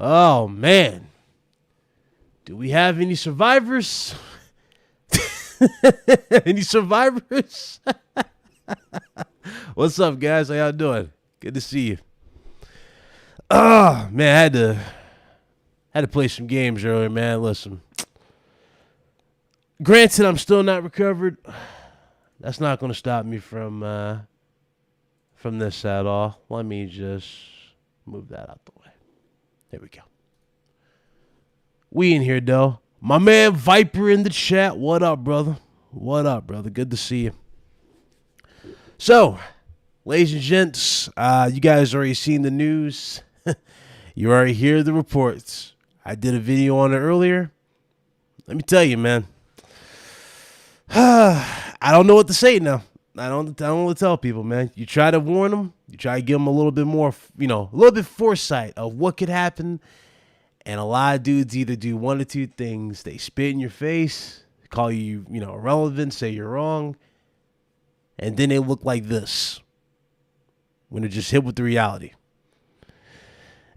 Oh, man. Do we have any survivors? Any survivors? What's up, guys? How y'all doing? Good to see you. Oh, man, I had to play some games earlier, man. Listen. Granted, I'm still not recovered. That's not going to stop me from this at all. Let me just move that out the way. There we go. We in here, though. My man Viper in the chat. What up, brother? What up, brother? Good to see you. So, ladies and gents, you guys already seen the news. You already hear the reports. I did a video on it earlier. Let me tell you, man. I don't know what to say now. I don't want to tell people, man. You try to warn them. You try to give them a little bit more, a little bit foresight of what could happen. And a lot of dudes either do one or two things. They spit in your face, call you, irrelevant, say you're wrong. And then they look like this when they're just hit with the reality.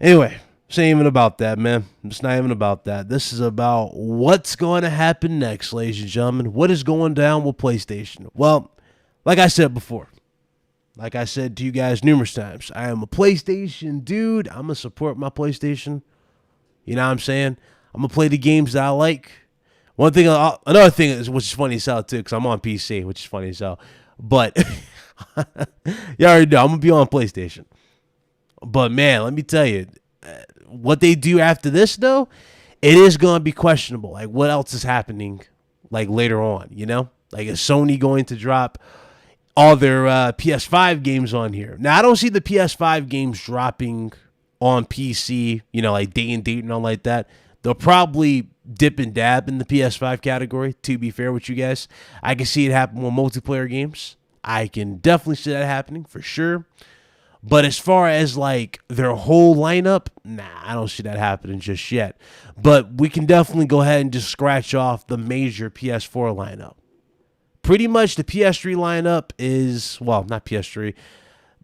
Anyway, this ain't even about that, man. It's not even about that. This is about what's going to happen next, ladies and gentlemen. What is going down with PlayStation? Well, like I said before, like I said to you guys numerous times, I am a PlayStation dude. I'm going to support my PlayStation. You know what I'm saying? I'm going to play the games that I like. Another thing is, which is funny as hell, too, because I'm on PC, which is funny as hell. But, you already know, I'm going to be on PlayStation. But, man, let me tell you, what they do after this, though, it is going to be questionable. Like, what else is happening, like, later on, Like, is Sony going to drop all their PS5 games on here? Now, I don't see the PS5 games dropping on PC, like day and date and all like that. They'll probably dip and dab in the PS5 category, to be fair with you guys. I can see it happen with multiplayer games. I can definitely see that happening for sure. But as far as like their whole lineup, nah, I don't see that happening just yet. But we can definitely go ahead and just scratch off the major PS4 lineup. Pretty much the PS3 lineup is, well, not PS3.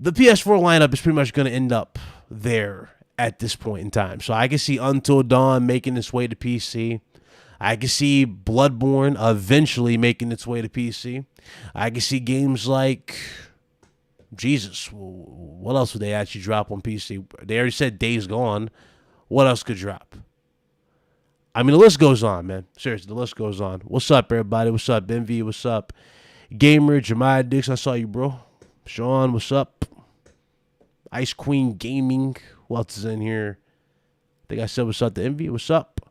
The PS4 lineup is pretty much going to end up there at this point in time. So I can see Until Dawn making its way to PC. I can see Bloodborne eventually making its way to PC. I can see games like, Jesus, what else would they actually drop on PC? They already said Days Gone. What else could drop? I mean, the list goes on, man. Seriously, the list goes on. What's up, everybody? What's up, Envy? What's up? Gamer, Jemiah Dix, I saw you, bro. Sean, what's up? Ice Queen Gaming. Who else is in here? I think I said what's up to Envy. What's up?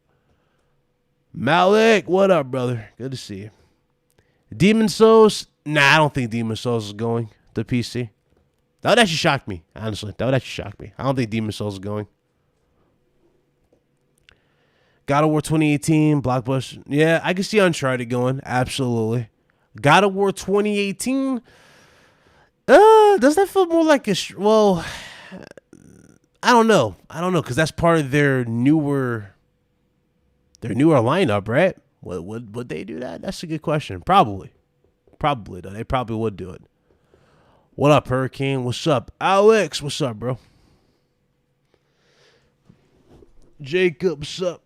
Malik, what up, brother? Good to see you. Demon Souls. Nah, I don't think Demon Souls is going to PC. That would actually shock me, honestly. That would actually shock me. I don't think Demon Souls is going. God of War 2018, Blockbuster. Yeah, I can see Uncharted going. Absolutely. God of War 2018. Does that feel more like well, I don't know, because that's part of their newer lineup, right? Would they do that? That's a good question. Probably though. They probably would do it. What up, Hurricane? What's up, Alex? What's up, bro? Jacob, what's up?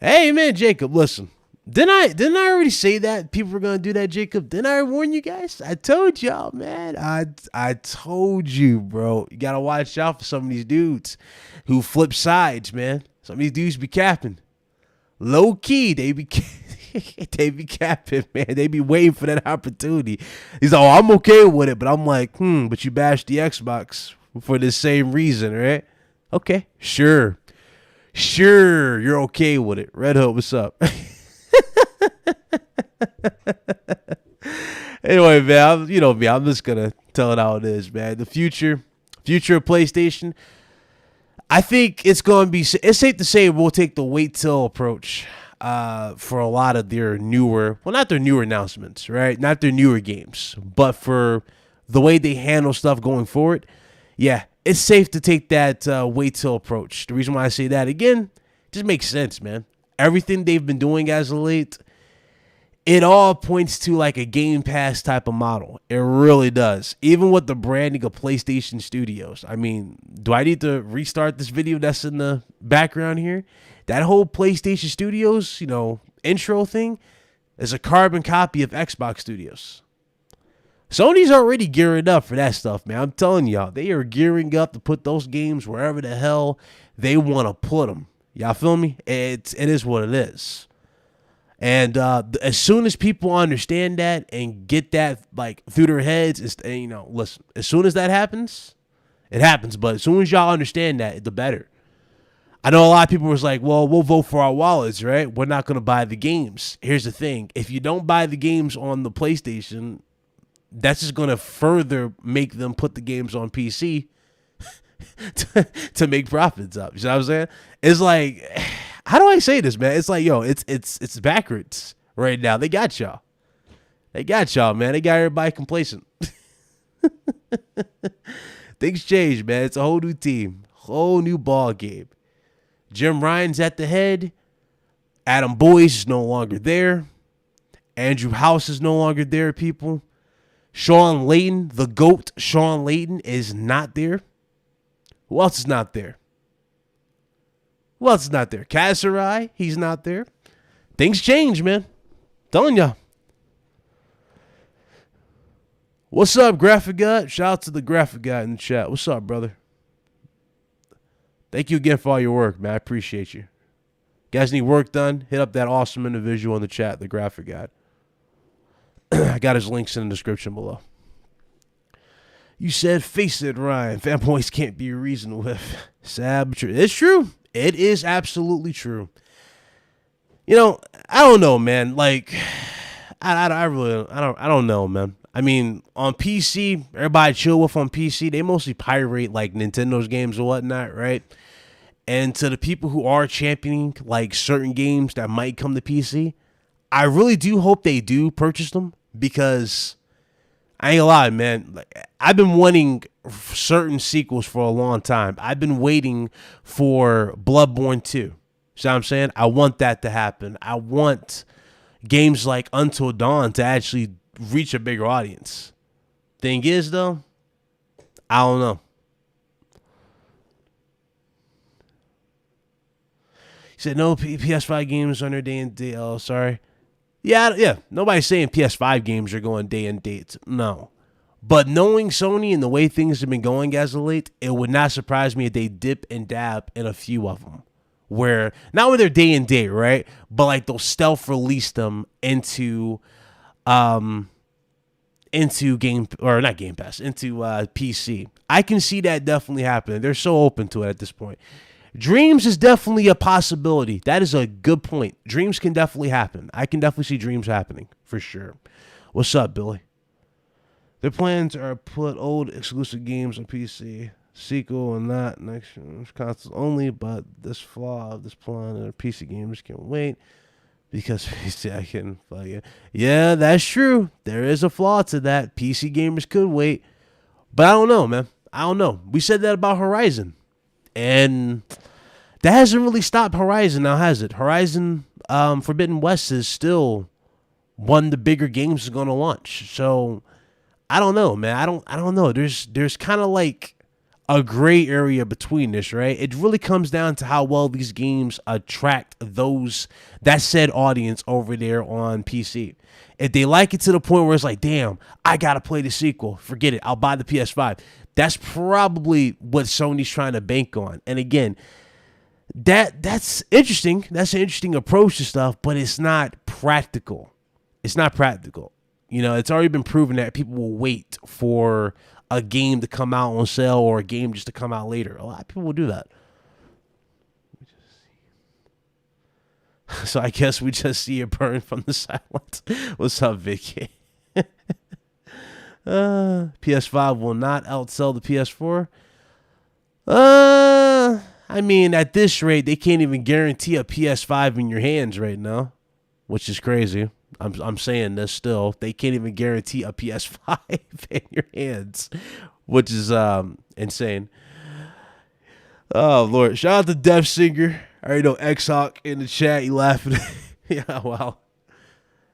Hey, man, Jacob, listen. Didn't I already say that people were gonna do that, Jacob? Didn't I warn you guys? I told y'all, man. I told you, bro. You gotta watch out for some of these dudes who flip sides, man. Some of these dudes be capping. Low key, they be capping, man. They be waiting for that opportunity. He's like, oh, I'm okay with it, but I'm like, but you bashed the Xbox for the same reason, right? Okay, sure, you're okay with it. Red Hood, what's up? Anyway, man, I'm just gonna tell it how it is, man. The future of PlayStation, I think it's safe to say we'll take the wait till approach for a lot of their not their newer announcements, right? Not their newer games, but for the way they handle stuff going forward. Yeah, it's safe to take that wait till approach. The reason why I say that again, it just makes sense, man. Everything they've been doing as of late, it all points to like a Game Pass type of model. It really does. Even with the branding of PlayStation Studios. I mean, do I need to restart this video that's in the background here? That whole PlayStation Studios, intro thing is a carbon copy of Xbox Studios. Sony's already gearing up for that stuff, man. I'm telling y'all, they are gearing up to put those games wherever the hell they want to put them. Y'all feel me? It is what it is. And as soon as people understand that and get that like through their heads, listen, as soon as that happens, it happens. But as soon as y'all understand that, the better. I know a lot of people was like, well, we'll vote for our wallets, right? We're not going to buy the games. Here's the thing. If you don't buy the games on the PlayStation, that's just going to further make them put the games on PC to make profits up. You know what I'm saying? It's like, how do I say this, man? It's like, it's backwards right now. They got y'all. They got y'all, man. They got everybody complacent. Things change, man. It's a whole new team. Whole new ball game. Jim Ryan's at the head. Adam Boyce is no longer there. Andrew House is no longer there, people. Sean Layton, the GOAT, Sean Layton, is not there. Who else is not there? Who else is not there? Kasserai, he's not there. Things change, man. Telling y'all. What's up, Graphic God? Shout out to the Graphic God in the chat. What's up, brother? Thank you again for all your work, man. I appreciate you. Guys need work done? Hit up that awesome individual in the chat, the Graphic God. I got his links in the description below. You said, face it, Ryan. Fanboys can't be reasoned with. Sad, but true. It's true. It is absolutely true. I don't know, man. Like, I don't know, man. I mean, on PC, everybody chill with on PC. They mostly pirate like Nintendo's games or whatnot, right? And to the people who are championing like certain games that might come to PC, I really do hope they do purchase them, because I ain't gonna lie, man. Like, I've been wanting certain sequels for a long time. I've been waiting for Bloodborne 2. See what I'm saying? I want that to happen. I want games like Until Dawn to actually reach a bigger audience. Thing is, though, I don't know. He said, no PS5 games on their day and date. Oh, sorry. Yeah. Nobody's saying PS5 games are going day and date. No. But knowing Sony and the way things have been going as of late, it would not surprise me if they dip and dab in a few of them. Where, not with their day and date, right? But like they'll stealth release them into Game, or not Game Pass, into PC. I can see that definitely happening. They're so open to it at this point. Dreams is definitely a possibility. That is a good point. Dreams can definitely happen. I can definitely see dreams happening for sure. What's up, Billy? Their plans are put old exclusive games on PC, sequel and not next consoles only, but this flaw of this plan and PC gamers can wait because PC I can fuck it. Yeah, that's true. There is a flaw to that. PC gamers could wait, but I don't know, man. I don't know. We said that about Horizon, and that hasn't really stopped Horizon now, has it? Horizon Forbidden West is still one of the bigger games that's going to launch. So I don't know, man. I don't know. There's kind of like a gray area between this, right? It really comes down to how well these games attract that said audience over there on PC. If they like it to the point where it's like, damn, I gotta play the sequel, forget it, I'll buy the PS5. That's probably what Sony's trying to bank on. And again, that's interesting. That's an interesting approach to stuff, but it's not practical. It's not practical. It's already been proven that people will wait for a game to come out on sale or a game just to come out later. A lot of people will do that. So I guess we just see it burn from the silence. What's up, Vicky? PS5 will not outsell the PS4. I mean, at this rate, they can't even guarantee a PS5 in your hands right now, which is crazy. I'm saying this still. They can't even guarantee a PS5 in your hands, which is insane. Oh, Lord. Shout out to Def Singer. I already know X-Hawk in the chat. You laughing. Yeah, wow.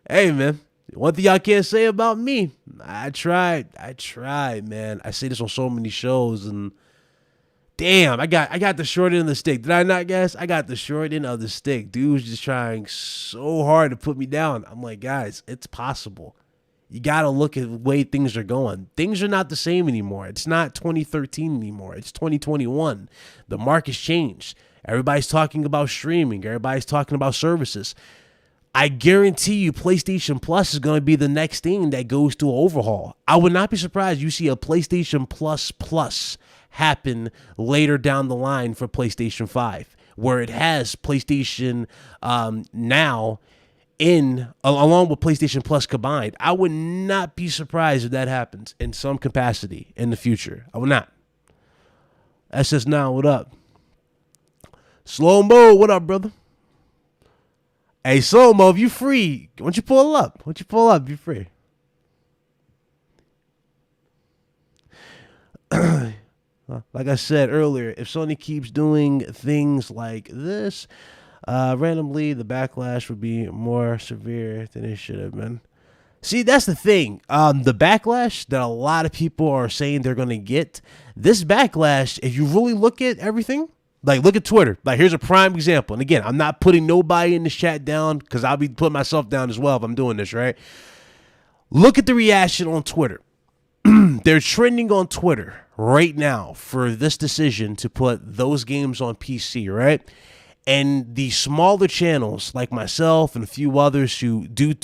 Hey, man. One thing y'all can't say about me, I tried, man. I say this on so many shows, and damn, I got the short end of the stick. Did I not, guys? I got the short end of the stick. Dude was just trying so hard to put me down. I'm like, guys, it's possible. You got to look at the way things are going. Things are not the same anymore. It's not 2013 anymore. It's 2021. The market's changed. Everybody's talking about streaming. Everybody's talking about services. I guarantee you PlayStation Plus is going to be the next thing that goes to an overhaul. I would not be surprised you see a PlayStation Plus happen later down the line for PlayStation 5, where it has PlayStation Now along with PlayStation Plus combined. I would not be surprised if that happens in some capacity in the future. I would not. SS Now, what up? Slow Mo, what up, brother? Hey, Slow Mo, if you free, why don't you pull up? Be free. Like I said earlier, if Sony keeps doing things like this, randomly, the backlash would be more severe than it should have been. See, that's the thing. The backlash that a lot of people are saying they're going to get, this backlash, if you really look at everything, like look at Twitter. Like here's a prime example. And again, I'm not putting nobody in this chat down because I'll be putting myself down as well if I'm doing this, right? Look at the reaction on Twitter. They're trending on Twitter right now for this decision to put those games on PC, right? And the smaller channels like myself and a few others who do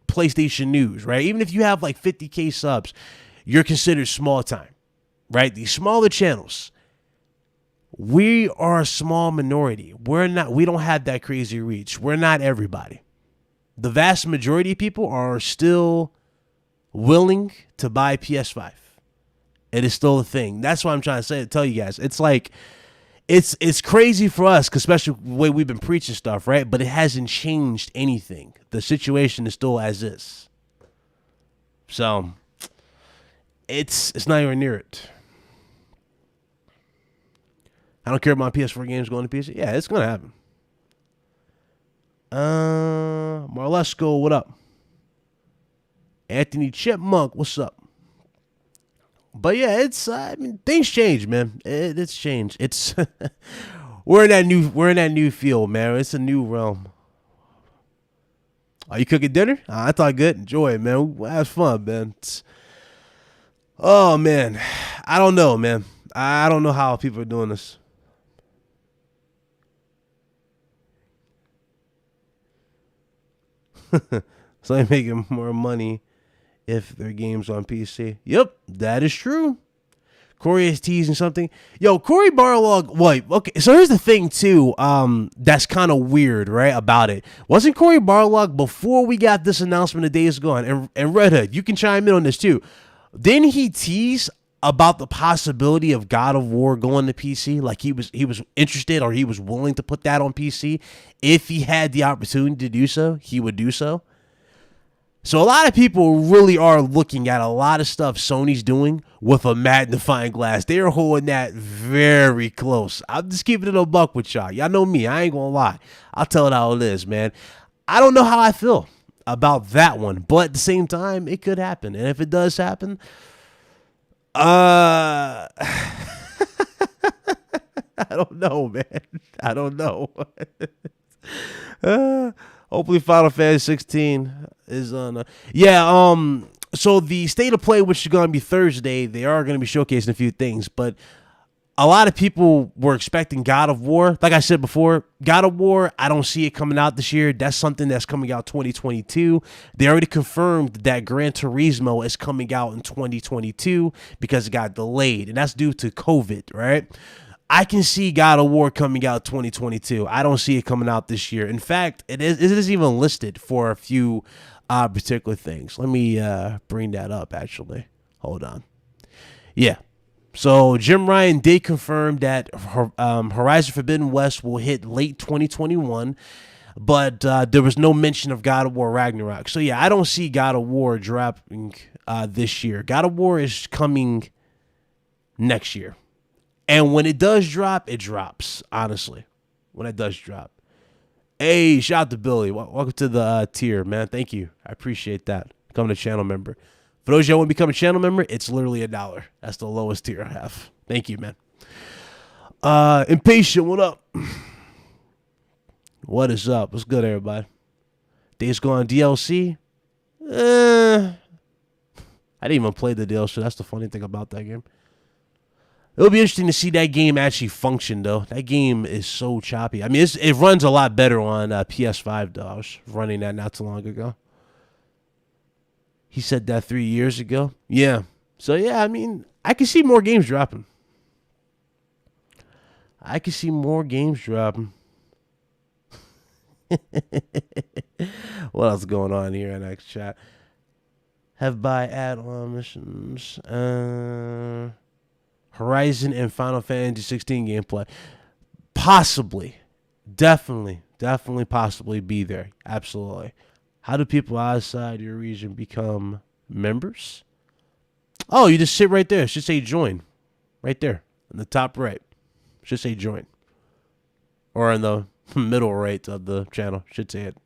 PlayStation news, right? Even if you have like 50K subs, you're considered small time, right? These smaller channels, we are a small minority. We don't have that crazy reach. We're not everybody. The vast majority of people are still willing to buy PS5. It is still a thing. That's what I'm trying to tell you guys. It's like, it's crazy for us, especially the way we've been preaching stuff, right? But it hasn't changed anything. The situation is still as is. So it's not even near it. I don't care about PS4 games going to PC. Yeah, it's going to happen. Marlesco, what up? Anthony Chipmunk, what's up? But yeah, it's things change, man. It's changed. It's we're in that new field, man. It's a new realm. Are you cooking dinner? I thought good. Enjoy it, man. Have fun, man. Oh man, I don't know, man. I don't know how people are doing this. So they're making more money if their game's on PC. Yep, that is true. Corey is teasing something. Yo, Corey Barlog. Wait, okay. So here's the thing too. That's kind of weird, right? About it. Wasn't Corey Barlog before we got this announcement of Days Gone? And Red Hood, you can chime in on this too. Didn't he tease about the possibility of God of War going to PC? Like he was interested, or he was willing to put that on PC if he had the opportunity to do so. He would do so. So a lot of people really are looking at a lot of stuff Sony's doing with a magnifying glass. They are holding that very close. I'm just keeping it a buck with y'all. Y'all know me. I ain't gonna lie. I'll tell it how it is, man. I don't know how I feel about that one, but at the same time, it could happen. And if it does happen, I don't know, man. I don't know. Hopefully Final Fantasy 16 is on. So the State of Play, which is going to be Thursday, they are going to be showcasing a few things, but a lot of people were expecting God of War. Like I said before, God of War, I don't see it coming out this year. That's something that's coming out 2022. They already confirmed that Gran Turismo is coming out in 2022 because it got delayed, and that's due to COVID, right? I can see God of War coming out 2022. I don't see it coming out this year. In fact, it is even listed for a few particular things. Let me bring that up, actually. Hold on. Yeah. So Jim Ryan did confirm that Horizon Forbidden West will hit late 2021, but there was no mention of God of War Ragnarok. So yeah, I don't see God of War dropping this year. God of War is coming next year. And when it does drop, it drops, honestly. When it does drop. Hey, shout out to Billy. Welcome to the tier, man. Thank you. I appreciate that. Becoming a channel member. For those of y'all want to become a channel member, it's literally $1. That's the lowest tier I have. Thank you, man. Impatient, what up? What is up? What's good, everybody? Days Gone DLC? I didn't even play the DLC. That's the funny thing about that game. It'll be interesting to see that game actually function, though. That game is so choppy. I mean, it runs a lot better on PS5, though. I was running that not too long ago. He said that 3 years ago. Yeah. So, yeah, I mean, I can see more games dropping. What else is going on here in X chat? Have by add-on missions. Horizon and Final Fantasy 16 gameplay. Possibly. Definitely possibly be there. Absolutely. How do people outside your region become members? Oh, you just sit right there. It should say join. Right there. In the top right. It should say join. Or in the middle right of the channel. Should say it.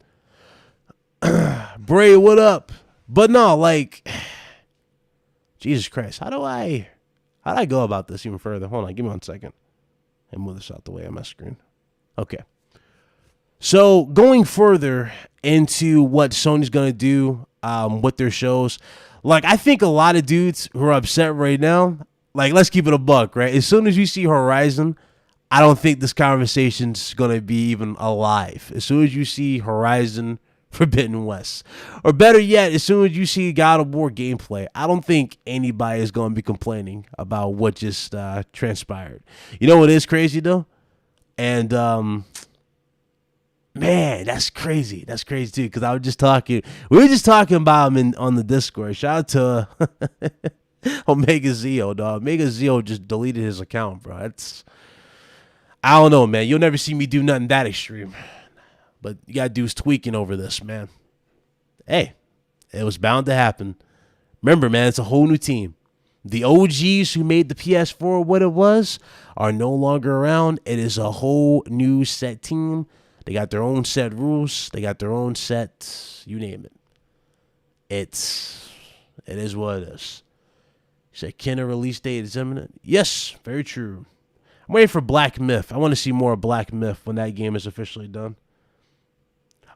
Bray, what up? But no, like, Jesus Christ. How do I go about this even further? Hold on, give me 1 second. And move this out the way on my screen. Okay. So going further into what Sony's going to do with their shows, like, I think a lot of dudes who are upset right now, like, let's keep it a buck, right? As soon as you see Horizon, I don't think this conversation's going to be even alive. As soon as you see Horizon Forbidden West, or better yet, as soon as you see God of War gameplay, I don't think anybody is going to be complaining about what just transpired. You know what is crazy, though? And, man, that's crazy. That's crazy, too, because we were just talking about him on the Discord. Shout out to Omega Zeo, dog. Omega Zeo just deleted his account, bro. I don't know, man. You'll never see me do nothing that extreme. But you got dudes tweaking over this, man. Hey, it was bound to happen. Remember, man, it's a whole new team. The OGs who made the PS4 what it was are no longer around. It is a whole new set team. They got their own set rules. They got their own set, you name it. It is what it is. You said, can a release date is imminent? Yes, very true. I'm waiting for Black Myth. I want to see more of Black Myth when that game is officially done.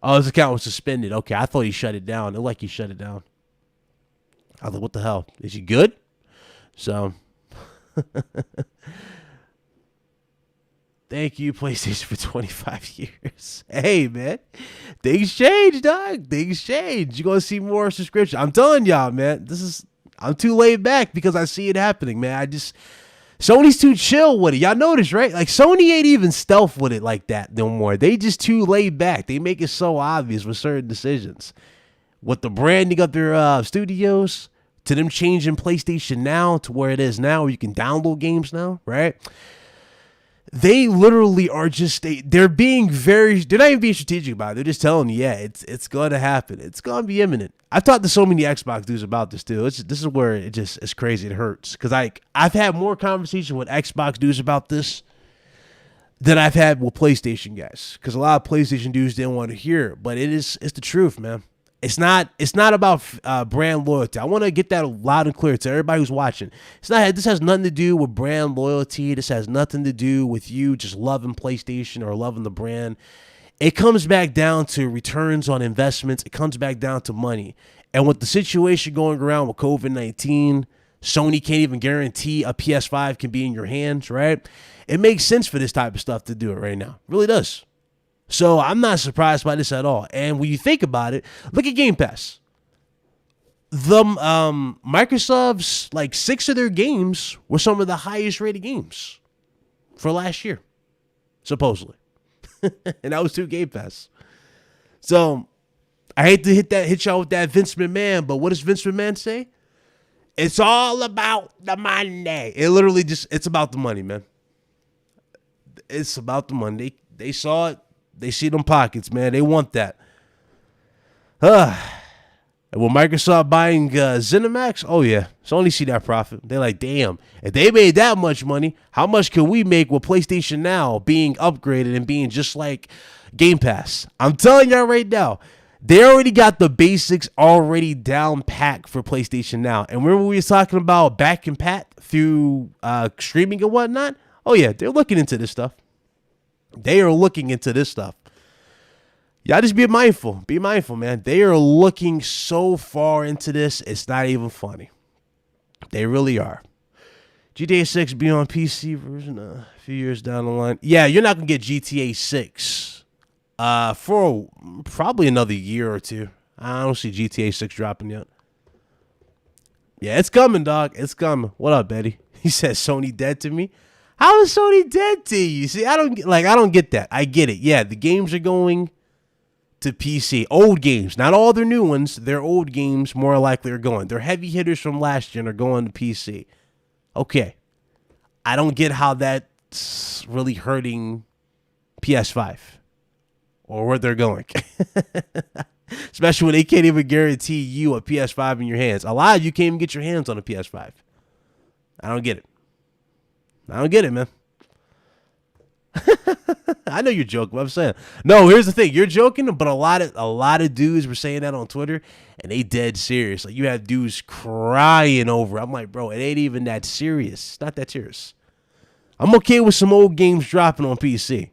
Oh, his account was suspended. Okay, I thought he shut it down. It looked like he shut it down. I was like, what the hell? Is he good? So, thank you, PlayStation, for 25 years. Hey, man. Things change, dog. Things change. You're going to see more subscriptions. I'm telling y'all, man. I'm too laid back because I see it happening, man. Sony's too chill with it. Y'all notice, right? Like, Sony ain't even stealth with it like that no more. They just too laid back. They make it so obvious with certain decisions. With the branding of their studios, to them changing PlayStation Now to where it is now, where you can download games now, right? They literally are just, they're not even being strategic about it. They're just telling you, yeah, it's going to happen. It's going to be imminent. I've talked to so many Xbox dudes about this too. This is where it's crazy. It hurts. Because I've had more conversation with Xbox dudes about this than I've had with PlayStation guys. Because a lot of PlayStation dudes didn't want to hear it. But it's the truth, man. It's not about brand loyalty. I want to get that loud and clear to everybody who's watching. This has nothing to do with brand loyalty. This has nothing to do with you just loving PlayStation or loving the brand. It comes back down to returns on investments. It comes back down to money. And with the situation going around with COVID-19, Sony can't even guarantee a PS5 can be in your hands, right? It makes sense for this type of stuff to do it right now. It really does. So I'm not surprised by this at all. And when you think about it, look at Game Pass. The Microsoft's, like, 6 of their games were some of the highest rated games for last year, supposedly. And that was 2 Game Pass. So I hate to hit y'all with that Vince McMahon, but what does Vince McMahon say? It's all about the money. It literally it's about the money, man. It's about the money. They saw it. They see them pockets, man. They want that. And with Microsoft buying ZeniMax, oh yeah, Sony see that profit. They're like, damn, if they made that much money, how much can we make with PlayStation Now being upgraded and being just like Game Pass? I'm telling y'all right now, they already got the basics already down packed for PlayStation Now. And remember we was talking about back and pat through streaming and whatnot? Oh yeah, they're looking into this stuff. They are looking into this stuff. Y'all just be mindful. Be mindful, man. They are looking so far into this, it's not even funny. They really are. GTA 6 be on PC version a few years down the line. Yeah, you're not going to get GTA 6 for probably another year or two. I don't see GTA 6 dropping yet. Yeah, it's coming, dog. It's coming. What up, Betty? He says Sony dead to me. How is Sony dead to you? See, I don't get that. I get it. Yeah, the games are going to PC. Old games, not all their new ones. Their old games more likely are going. Their heavy hitters from last gen are going to PC. Okay. I don't get how that's really hurting PS5 or where they're going. Especially when they can't even guarantee you a PS5 in your hands. A lot of you can't even get your hands on a PS5. I don't get it. I don't get it, man. I know you're joking, but I'm saying. No, here's the thing. You're joking, but a lot of dudes were saying that on Twitter, and they dead serious. Like, you have dudes crying over it. I'm like, bro, it ain't even that serious. It's not that serious. I'm okay with some old games dropping on PC.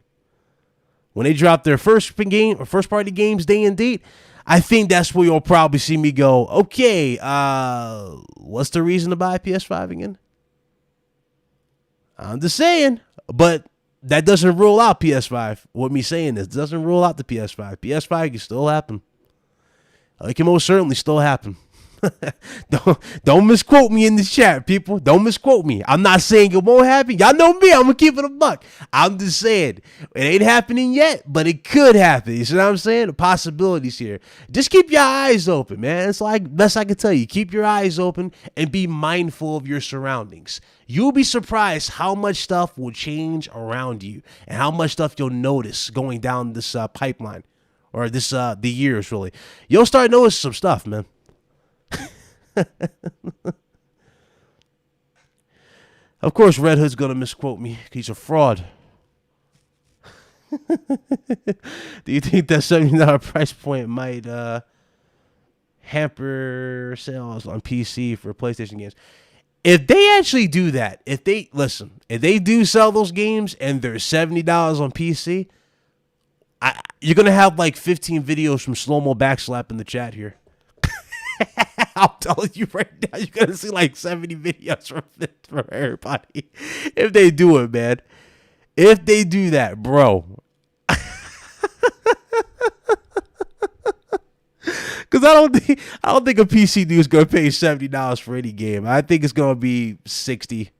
When they drop their first party games day and date, I think that's where you'll probably see me go, okay, what's the reason to buy a PS5 again? I'm just saying, but that doesn't rule out PS5. What me saying this doesn't rule out the PS5. PS5 can still happen. It can most certainly still happen. Don't misquote me in the chat, people. Don't misquote me. I'm not saying it won't happen. Y'all know me. I'm gonna keep it a buck. I'm just saying it ain't happening yet, but it could happen. You see what I'm saying? The possibilities here. Just keep your eyes open, man. It's like best I can tell you. Keep your eyes open and be mindful of your surroundings. You'll be surprised how much stuff will change around you and how much stuff you'll notice going down this pipeline or this the years really. You'll start noticing some stuff, man. Of course, Red Hood's gonna misquote me. He's a fraud. Do you think that $70 price point might hamper sales on PC for PlayStation games? If they actually do that, if they do sell those games and they're $70 on PC, you're gonna have like 15 videos from Slow Mo Backslap in the chat here. I'm telling you right now, you're going to see like 70 videos from everybody. If they do it, man. If they do that, bro. Because I don't think a PC dude is going to pay $70 for any game. I think it's going to be 60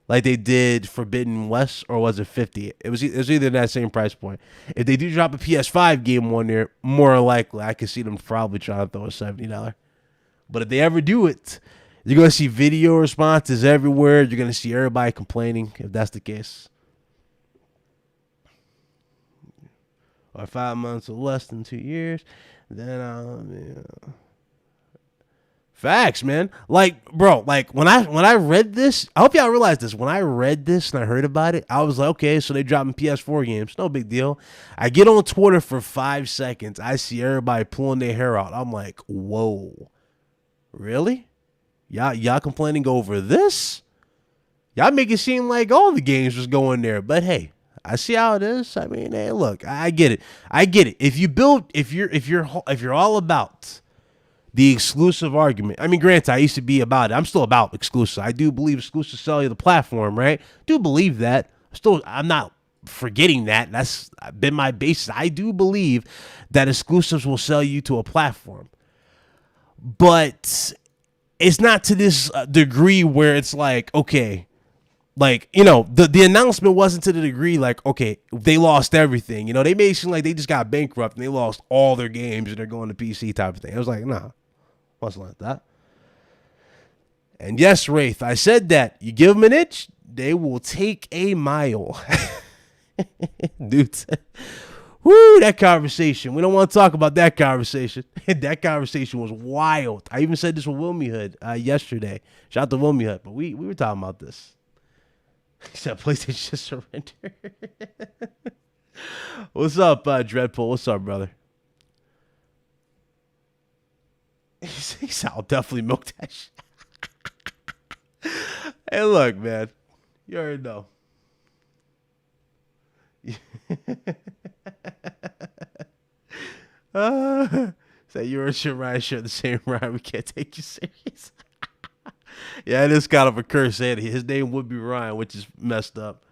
like they did Forbidden West, or was it 50? It was either that same price point. If they do drop a PS5 game on there, more likely I could see them probably trying to throw a $70. But if they ever do it, you're going to see video responses everywhere. You're going to see everybody complaining if that's the case. Or 5 months or less than 2 years. Then, Facts, man. Like, bro, like when I read this, I hope y'all realize this. When I read this and I heard about it, I was like, okay, so they dropping PS4 games. No big deal. I get on Twitter for 5 seconds. I see everybody pulling their hair out. I'm like, whoa. Really? Y'all complaining over this? Y'all make it seem like all the games was going there. But hey, I see how it is. I mean, hey, look, I get it. If you're all about the exclusive argument. I mean, granted, I used to be about it. I'm still about exclusive. I do believe exclusive sell you the platform, right? Do believe that. I'm not forgetting that. That's been my basis. I do believe that exclusives will sell you to a platform. But it's not to this degree where it's like, okay, like, you know, the announcement wasn't to the degree like, okay, they lost everything. You know, they made it seem like they just got bankrupt and they lost all their games and they're going to PC type of thing. It was like, nah, wasn't like that. And yes, Wraith, I said that. You give them an inch, they will take a mile. Dude, Whoo, that conversation. We don't want to talk about that conversation. That conversation was wild. I even said this with Wilmy Hood yesterday. Shout out to Wilmy Hood. But we were talking about this. He said PlayStation just surrender. What's up, Dreadpool? What's up, brother? He said, I'll definitely milk that shit. Hey, look, man. You already know. Say you and Ryan share the same rhyme. We can't take you serious. Yeah, it is kind of a curse, Eddie. His name would be Ryan, which is messed up.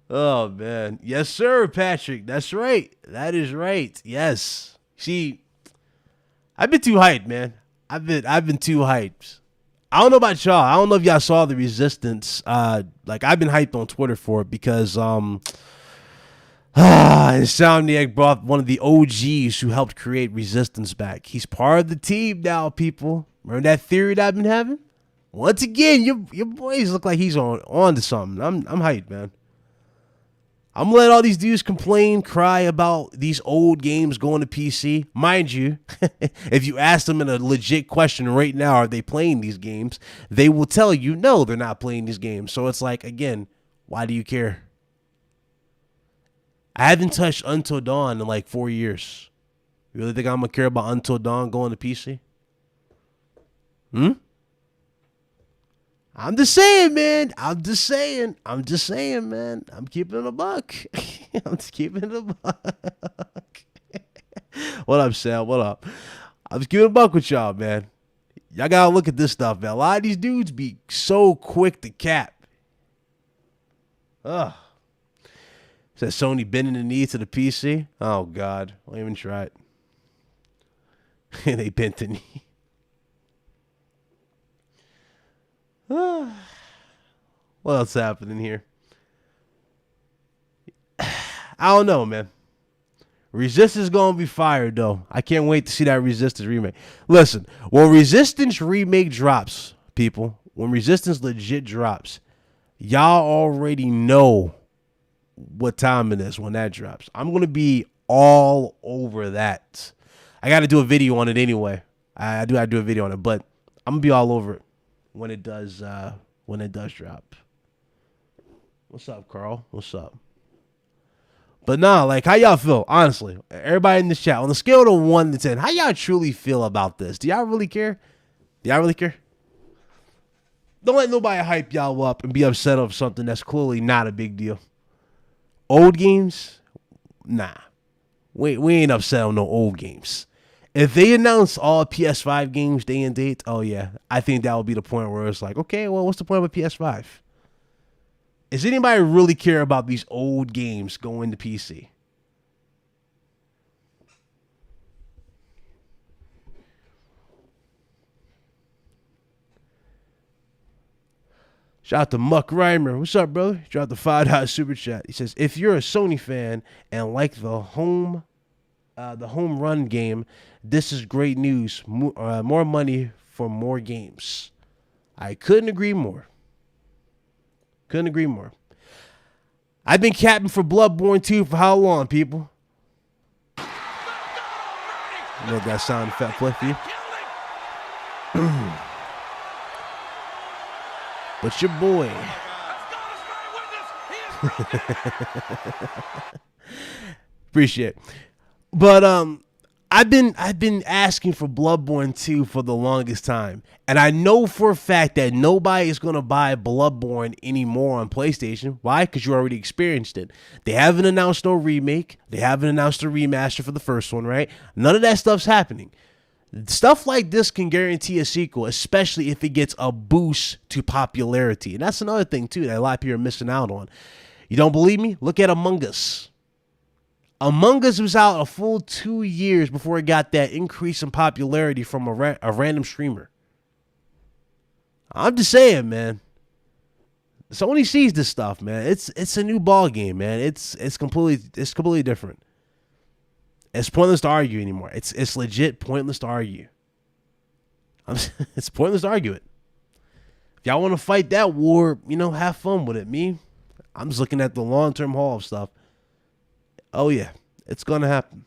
Oh, man. Yes, sir, Patrick. That's right. That is right. Yes. See, I've been too hyped, man. I've been too hyped. I don't know about y'all. I don't know if y'all saw the Resistance. Like, I've been hyped on Twitter for it because Insomniac brought one of the OGs who helped create Resistance back. He's part of the team now, people. Remember that theory that I've been having? Once again, your boys look like he's on to something. I'm hyped, man. I'm gonna let all these dudes complain, cry about these old games going to PC. Mind you, if you ask them in a legit question right now, are they playing these games? They will tell you, no, they're not playing these games. So it's like, again, why do you care? I haven't touched Until Dawn in like 4 years. You really think I'm gonna care about Until Dawn going to PC? I'm just saying, man. I'm just saying, man. I'm keeping it a buck. I'm just keeping it a buck. What up, Sal? What up? I'm just keeping it a buck with y'all, man. Y'all gotta look at this stuff, man. A lot of these dudes be so quick to cap. Ugh. Says Sony bending the knee to the PC. Oh, God. Don't even try it. They bent the knee. What else happening here? I don't know, man. Resistance is going to be fired, though. I can't wait to see that Resistance remake. Listen, when Resistance remake drops, people, when Resistance legit drops, y'all already know what time it is when that drops. I'm going to be all over that. I got to do a video on it anyway. I do a video on it, but I'm going to be all over it when it does drop. What's up, Carl? What's up? But nah, like, how y'all feel? Honestly, everybody in the chat, on the scale of 1 to 10, how y'all truly feel about this? Do y'all really care? Do y'all really care? Don't let nobody hype y'all up and be upset of something that's clearly not a big deal. Old games? Nah. We ain't upset on no old games. If they announce all PS5 games day and date, oh yeah, I think that would be the point where it's like, okay, well, what's the point of a PS5? Does anybody really care about these old games going to PC? Shout out to Muck Reimer. What's up, brother? Dropped the $5 super chat. He says, if you're a Sony fan and like the home run game, this is great news. More money for more games. I couldn't agree more. Couldn't agree more. I've been capping for Bloodborne 2 for how long, people? You know that sound effect play for you? But your boy. Appreciate it. But I've been asking for Bloodborne 2 for the longest time. And I know for a fact that nobody is going to buy Bloodborne anymore on PlayStation. Why? Because you already experienced it. They haven't announced no remake. They haven't announced a remaster for the first one, right? None of that stuff's happening. Stuff like this can guarantee a sequel, especially if it gets a boost to popularity. And that's another thing, too, that a lot of people are missing out on. You don't believe me? Look at Among Us. Among Us was out a full 2 years before it got that increase in popularity from a random streamer. I'm just saying, man. Sony sees this stuff, man. It's a new ball game, man. It's completely different. It's pointless to argue anymore. It's legit pointless to argue. It's pointless to argue it. If y'all want to fight that war, have fun with it. Me, I'm just looking at the long-term haul of stuff. Oh, yeah. It's going to happen.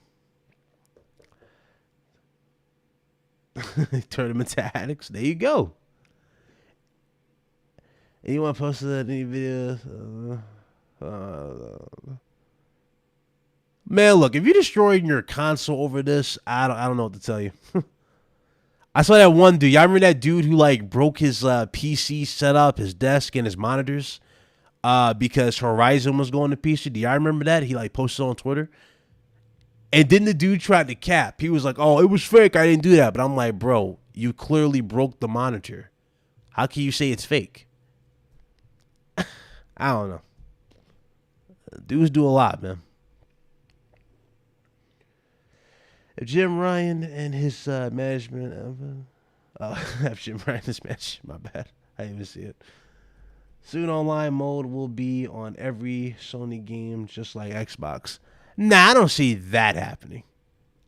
Turn them into addicts. There you go. Anyone posted any videos? Man, look, if you're destroying your console over this, I don't know what to tell you. I saw that one dude. Y'all remember that dude who like broke his PC setup, his desk, and his monitors because Horizon was going to PC? Do y'all remember that? He like posted on Twitter. And then the dude tried to cap. He was like, oh, it was fake. I didn't do that. But I'm like, bro, you clearly broke the monitor. How can you say it's fake? I don't know. Dudes do a lot, man. If Jim Ryan and his management... if Jim Ryan and his management... My bad. I didn't even see it. Soon online mode will be on every Sony game, just like Xbox. Nah, I don't see that happening.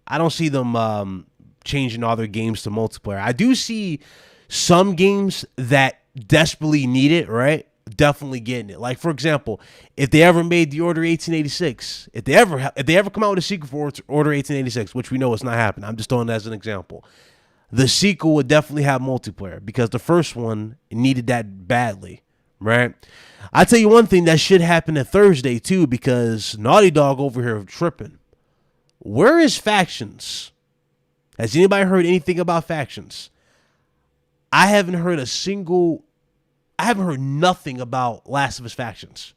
I don't see them changing all their games to multiplayer. I do see some games that desperately need it, right? Definitely getting it. Like, for example, if they ever made the Order 1886, if they ever come out with a sequel for Order 1886, which we know it's not happening, I'm just throwing that as an example, the sequel would definitely have multiplayer because the first one needed that badly, right? I tell you one thing that should happen at Thursday too, because Naughty Dog over here tripping. Where is Factions? Has anybody heard anything about Factions? I haven't heard nothing about Last of Us Factions.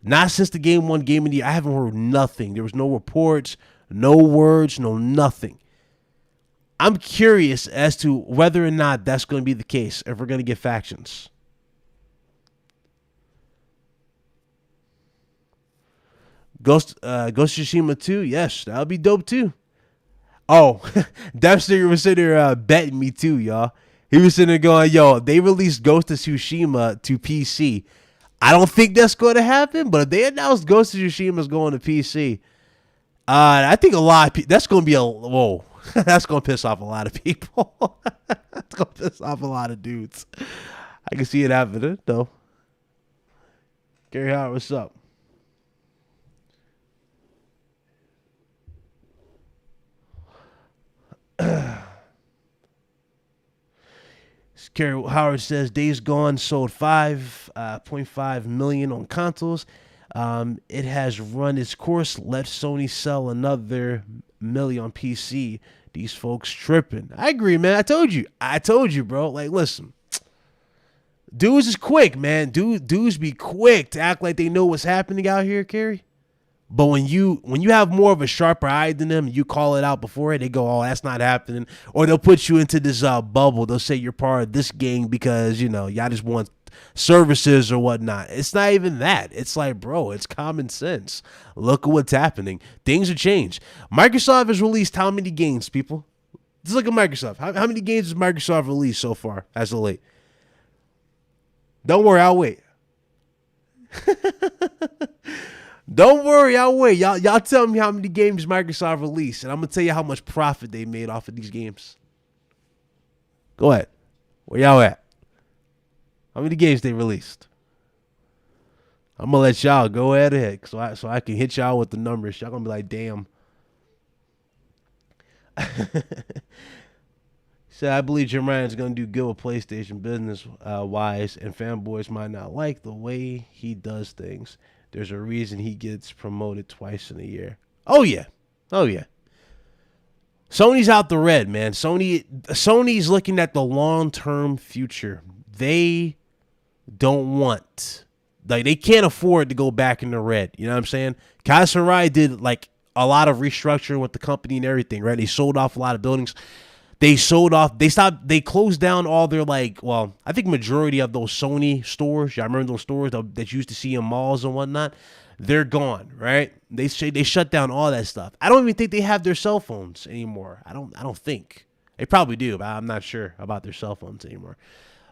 Not since the game one game of the year. I haven't heard nothing. There was no reports, no words, no nothing. I'm curious as to whether or not that's going to be the case if we're going to get Factions. Ghost of Tsushima 2, yes, that'll be dope too. Oh, Dempster was sitting there betting me too, y'all. He was sitting there going, yo, they released Ghost of Tsushima to PC. I don't think that's going to happen, but if they announced Ghost of Tsushima is going to PC, I think a lot of people, that's going to be that's going to piss off a lot of people. That's going to piss off a lot of dudes. I can see it happening, though. Gary Howard, what's up? Kerry Howard says Days Gone sold 5.5 million on consoles. It has run its course. Let Sony sell another million on PC. These folks tripping. I agree, man. I told you, bro. Like, listen, dudes is quick, man. Dudes be quick to act like they know what's happening out here, Kerry. But when you have more of a sharper eye than them, you call it out before it, they go, oh, that's not happening. Or they'll put you into this bubble. They'll say you're part of this gang because, y'all just want services or whatnot. It's not even that. It's like, bro, it's common sense. Look at what's happening. Things have changed. Microsoft has released how many games, people? Just look at Microsoft. How many games has Microsoft released so far as of late? Don't worry, I'll wait. Don't worry, I'll wait. Y'all tell me how many games Microsoft released, and I'm going to tell you how much profit they made off of these games. Go ahead. Where y'all at? How many games they released? I'm going to let y'all go ahead so I can hit y'all with the numbers. Y'all going to be like, damn. So I believe Jim Ryan's going to do good with PlayStation business-wise, and fanboys might not like the way he does things. There's a reason he gets promoted twice in a year. Oh, yeah. Sony's out the red, man. Sony's looking at the long-term future. They don't want, like, they can't afford to go back in the red. You know what I'm saying? Kaiserai did, like, a lot of restructuring with the company and everything, right? They sold off a lot of buildings. They closed down all their, like, well, I think majority of those Sony stores. Y'all remember those stores that you used to see in malls and whatnot? They're gone, right? They shut down all that stuff. I don't even think they have their cell phones anymore. I don't think. They probably do, but I'm not sure about their cell phones anymore.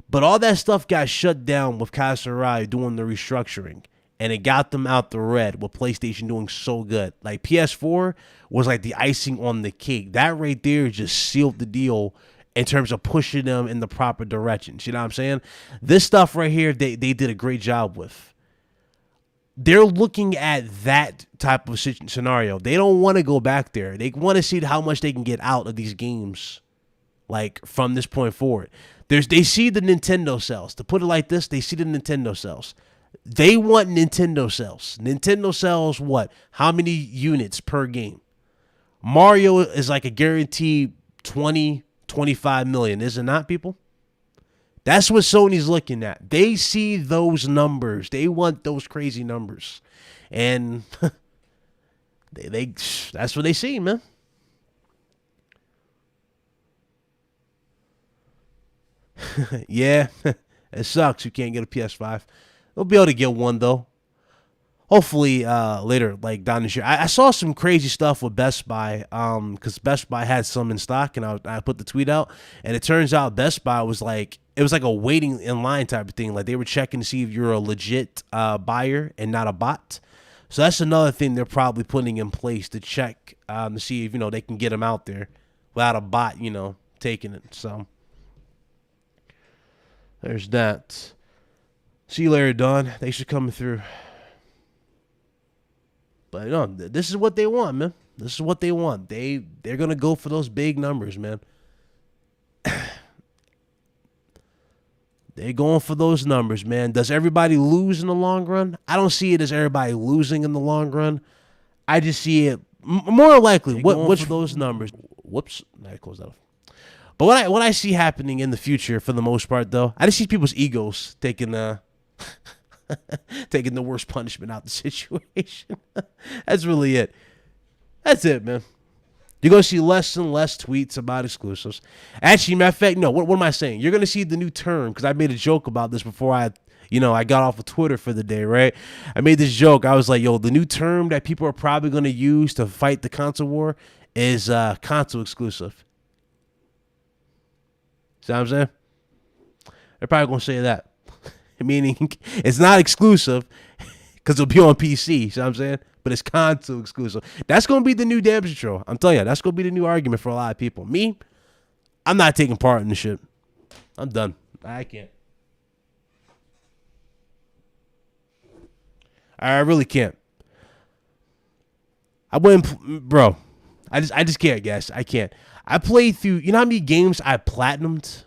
But all that stuff got shut down with Kaiserai doing the restructuring. And it got them out the red with PlayStation doing so good. Like PS4 was like the icing on the cake. That right there just sealed the deal in terms of pushing them in the proper directions. You know what I'm saying? This stuff right here, they did a great job with. they're looking at that type of scenario. They don't want to go back there. They want to see how much they can get out of these games, like from this point forward. They see the Nintendo sales. To put it like this, they see the Nintendo sales. They want Nintendo sales. Nintendo sells what? How many units per game? Mario is like a guaranteed 20, 25 million, is it not, people? That's what Sony's looking at. They see those numbers. They want those crazy numbers. And that's what they see, man. Yeah, it sucks. You can't get a PS5. They'll be able to get one, though. Hopefully later, like down this year. I saw some crazy stuff with Best Buy because Best Buy had some in stock, and I put the tweet out. And it turns out Best Buy was like, it was like a waiting in line type of thing. Like they were checking to see if you're a legit buyer and not a bot. So that's another thing they're probably putting in place to check to see if, they can get them out there without a bot, taking it. So there's that. See you later, Don. Thanks for coming through. But no, this is what they want, man. This is what they want. They're gonna go for those big numbers, man. They're going for those numbers, man. Does everybody lose in the long run? I don't see it as everybody losing in the long run. I just see it more likely. What's those numbers? Whoops, I closed that off. But what I see happening in the future, for the most part, though, I just see people's egos taking taking the worst punishment out the situation. That's really it. That's it, man. You're going to see less and less tweets about exclusives. Actually, matter of fact, no, what am I saying? You're going to see the new term, because I made a joke about this before I got off of Twitter for the day, right? I made this joke. I was like, the new term that people are probably going to use to fight the console war is console exclusive. See what I'm saying? They're probably going to say that. Meaning it's not exclusive because it'll be on PC. See what I'm saying? But it's console exclusive. That's going to be the new damage control. I'm telling you, that's going to be the new argument for a lot of people. Me, I'm not taking part in this shit. I'm done. I can't. I really can't. I wouldn't, bro. I just can't, guys. I can't. I played through, you know how many games I platinumed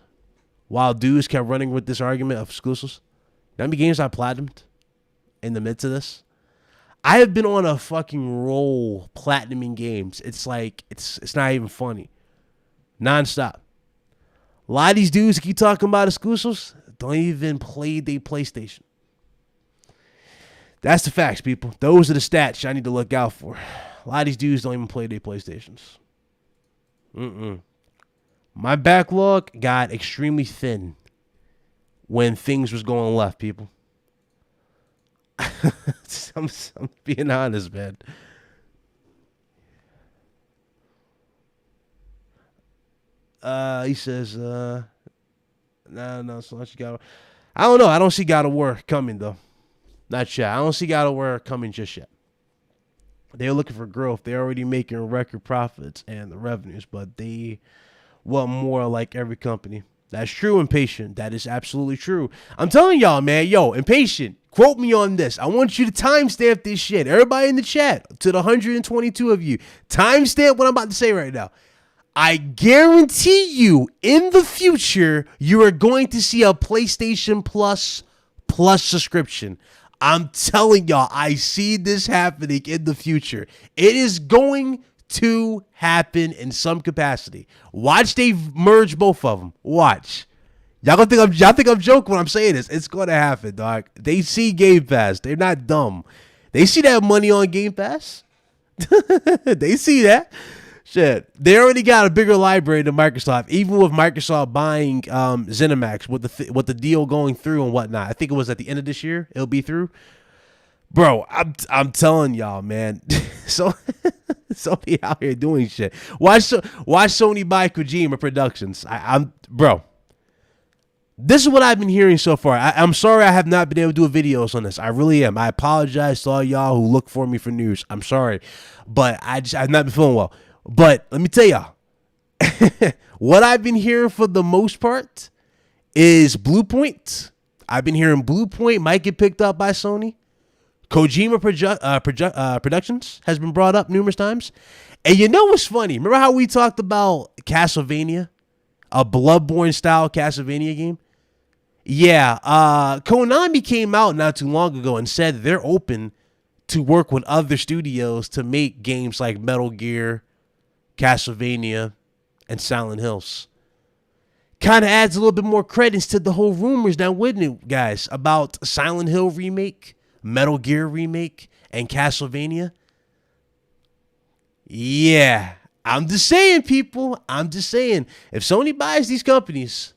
while dudes kept running with this argument of exclusives? You know how many games I platinumed in the midst of this? I have been on a fucking roll platinuming games. It's like, it's not even funny. Nonstop. A lot of these dudes keep talking about exclusives, don't even play their PlayStation. That's the facts, people. Those are the stats I need to look out for. A lot of these dudes don't even play their PlayStations. My backlog got extremely thin when things was going left, people. I'm being honest, man. He says, no, so much God. I don't know. I don't see God of War coming, though. Not yet. I don't see God of War coming just yet. They're looking for growth. They're already making record profits and the revenues, but they want more, like every company. That's true, Impatient. That is absolutely true. I'm telling y'all, man. Yo, Impatient, quote me on this. I want you to timestamp this shit. Everybody in the chat, to the 122 of you, timestamp what I'm about to say right now. I guarantee you, in the future, you are going to see a PlayStation Plus subscription. I'm telling y'all, I see this happening in the future. It is going to happen in some capacity. Watch they merge both of them. Watch. Y'all think I'm joking when I'm saying this. It's going to happen, dog. They see Game Pass. They're not dumb. They see that money on Game Pass. They see that. Shit. They already got a bigger library than Microsoft. Even with Microsoft buying ZeniMax, with the deal going through and whatnot. I think it was at the end of this year. It'll be through. Bro, I'm telling y'all, man. So Sony out here doing shit. Why Sony buy Kojima Productions? Bro. This is what I've been hearing so far. I'm sorry I have not been able to do videos on this. I really am. I apologize to all y'all who look for me for news. I'm sorry. But I've not been feeling well. But let me tell y'all. What I've been hearing for the most part is Bluepoint. I've been hearing Bluepoint might get picked up by Sony. Kojima Productions has been brought up numerous times. And you know what's funny? Remember how we talked about Castlevania? A Bloodborne-style Castlevania game? Yeah, Konami came out not too long ago and said they're open to work with other studios to make games like Metal Gear, Castlevania, and Silent Hills. Kind of adds a little bit more credence to the whole rumors now, wouldn't it, guys, about Silent Hill remake, Metal Gear remake, and Castlevania? Yeah, I'm just saying, people. I'm just saying, if Sony buys these companies,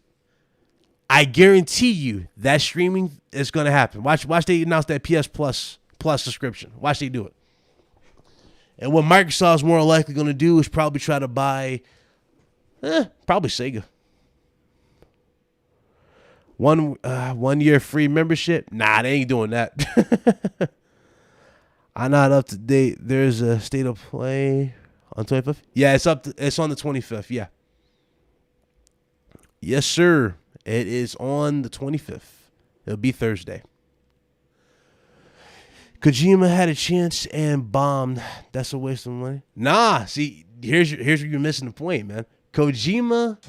I guarantee you that streaming is going to happen. Watch they announce that PS Plus subscription. Watch they do it. And what Microsoft's more likely going to do is probably try to buy, probably Sega. 1 year free membership. Nah, they ain't doing that. I'm not up to date. There's a state of play on 25th. Yeah, it's on the 25th. Yeah. Yes, sir. It is on the 25th. It'll be Thursday. Kojima had a chance and bombed. That's a waste of money. Nah, see, here's where you're missing the point, man. Kojima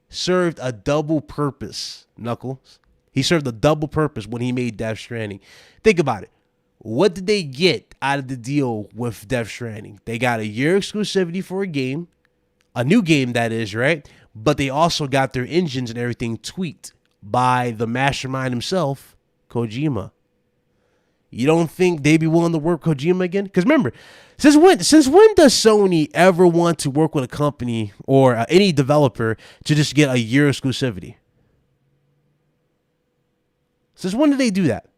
served a double purpose, Knuckles. He served a double purpose when he made Death Stranding. Think about it. What did they get out of the deal with Death Stranding? They got a year exclusivity for a game, a new game that is, right? But they also got their engines and everything tweaked by the mastermind himself, Kojima. You don't think they'd be willing to work with Kojima again? Because remember, since when does Sony ever want to work with a company or any developer to just get a year exclusivity? Since when did they do that?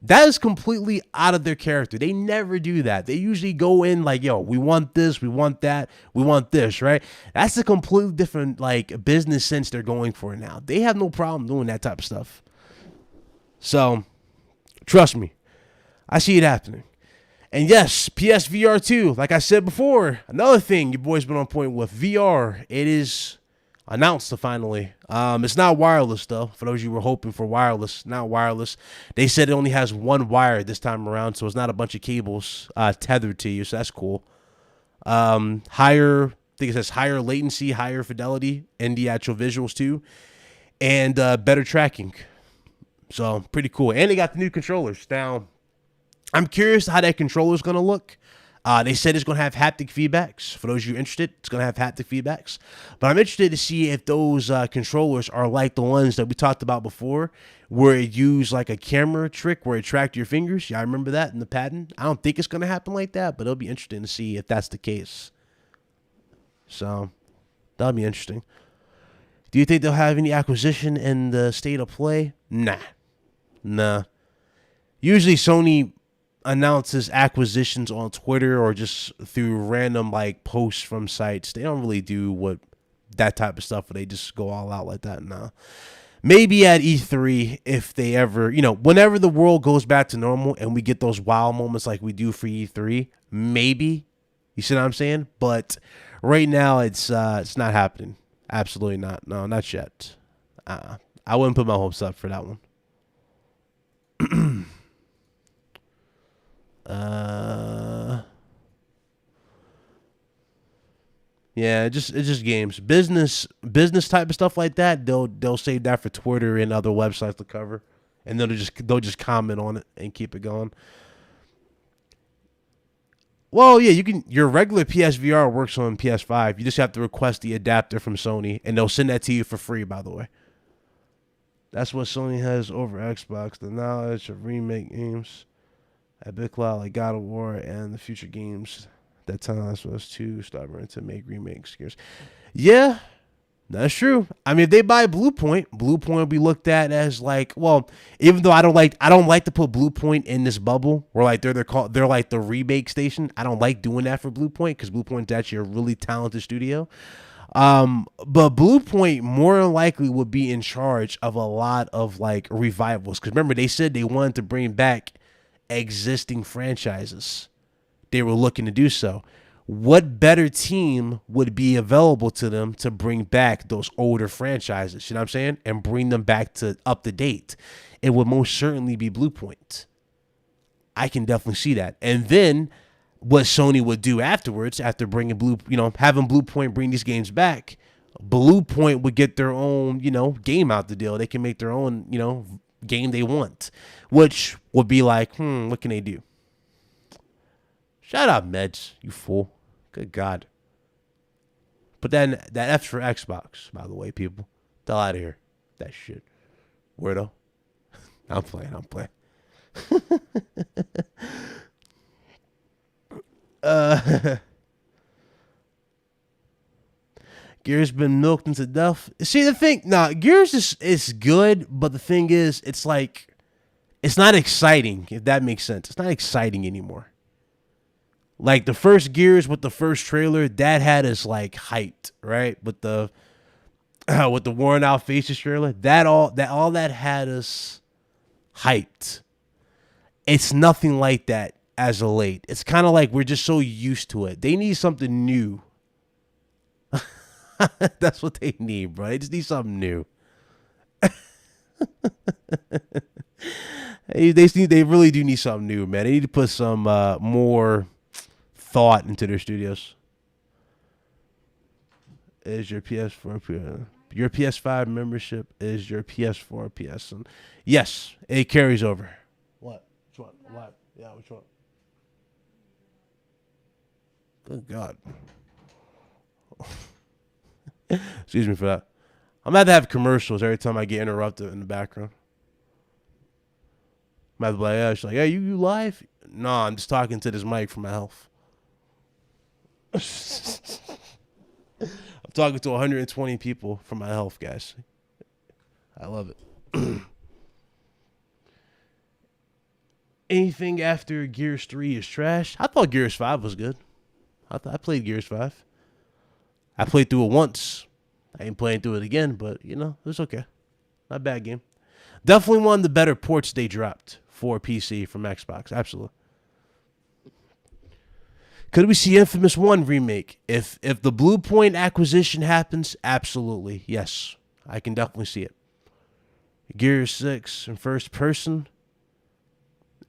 That is completely out of their character. They never do that. They usually go in like, yo, we want this, we want that, we want this, right? That's a completely different like business sense they're going for now. They have no problem doing that type of stuff. So, trust me, I see it happening. And yes, PSVR 2, like I said before, another thing your boy's been on point with VR. It is announced finally. It's not wireless though. For those of you who were hoping for wireless, not wireless. They said it only has one wire this time around, so it's not a bunch of cables tethered to you. So that's cool. Higher, I think it says higher latency, higher fidelity in the actual visuals too, and better tracking. So pretty cool. And they got the new controllers. Now, I'm curious how that controller is going to look. They said it's going to have haptic feedbacks. For those of you interested, it's going to have haptic feedbacks. But I'm interested to see if those controllers are like the ones that we talked about before, where it used like a camera trick where it tracked your fingers. Yeah, I remember that in the patent. I don't think it's going to happen like that, but it'll be interesting to see if that's the case. So, that'll be interesting. Do you think they'll have any acquisition in the state of play? Nah. Usually Sony announces acquisitions on Twitter or just through random like posts from sites. They don't really do that type of stuff where they just go all out like that. No. Maybe at E3 if they ever, whenever the world goes back to normal and we get those wow moments like we do for E3, maybe. You see what I'm saying? But right now it's not happening. Absolutely not. No, not yet. I wouldn't put my hopes up for that one. Yeah, it's just games, business type of stuff like that. They'll save that for Twitter and other websites to cover, and they'll just comment on it and keep it going. Well, yeah, your regular PSVR works on PS5. You just have to request the adapter from Sony, and they'll send that to you for free. By the way, that's what Sony has over Xbox: the knowledge of remake games at Big Cloud like God of War and the future games. That time was too stubborn to make remakes. Yeah, that's true. I mean, if they buy Bluepoint will be looked at as like, well, even though I don't like to put Bluepoint in this bubble where like they're like the remake station. I don't like doing that for Bluepoint because Bluepoint's actually a really talented studio. But Bluepoint more than likely would be in charge of a lot of like revivals. Because remember, they said they wanted to bring back existing franchises. They were looking to do so. What better team would be available to them to bring back those older franchises? You know what I'm saying? And bring them back to up to date. It would most certainly be Bluepoint. I can definitely see that. And then what Sony would do afterwards, after bringing having Bluepoint bring these games back, Bluepoint would get their own, game out the deal. They can make their own, game they want, which would be like, what can they do? Shut up, Meds, you fool. Good God. But then that F's for Xbox, by the way, people. The hell out of here. That shit. Weirdo. I'm playing. Gears been milked into death. See, the thing, Gears is good, but the thing is, it's like, it's not exciting, if that makes sense. It's not exciting anymore. Like the first Gears with the first trailer, that had us like hyped, right? With the worn out faces trailer, all that had us hyped. It's nothing like that as of late. It's kind of like we're just so used to it. They need something new. That's what they need, bro. They just need something new. They really do need something new, man. They need to put some more thought into their studios. Is your PS4 your PS5 membership is your PS4 PSN? Yes, it carries over. What? Which one? What? Yeah, which one? Good God. Excuse me for that. I'm going to have commercials every time I get interrupted in the background. I'm going to be like, yeah, she's like, hey, you live? No, I'm just talking to this mic for my health. I'm talking to 120 people for my health, guys. I love it. Anything after Gears 3 is trash? I thought Gears 5 was good. I played Gears 5. I played through it once. I ain't playing through it again, but, it was okay. Not a bad game. Definitely one of the better ports they dropped for PC from Xbox. Absolutely. Could we see Infamous 1 remake? If the Bluepoint acquisition happens, absolutely. Yes. I can definitely see it. Gears 6 in first person?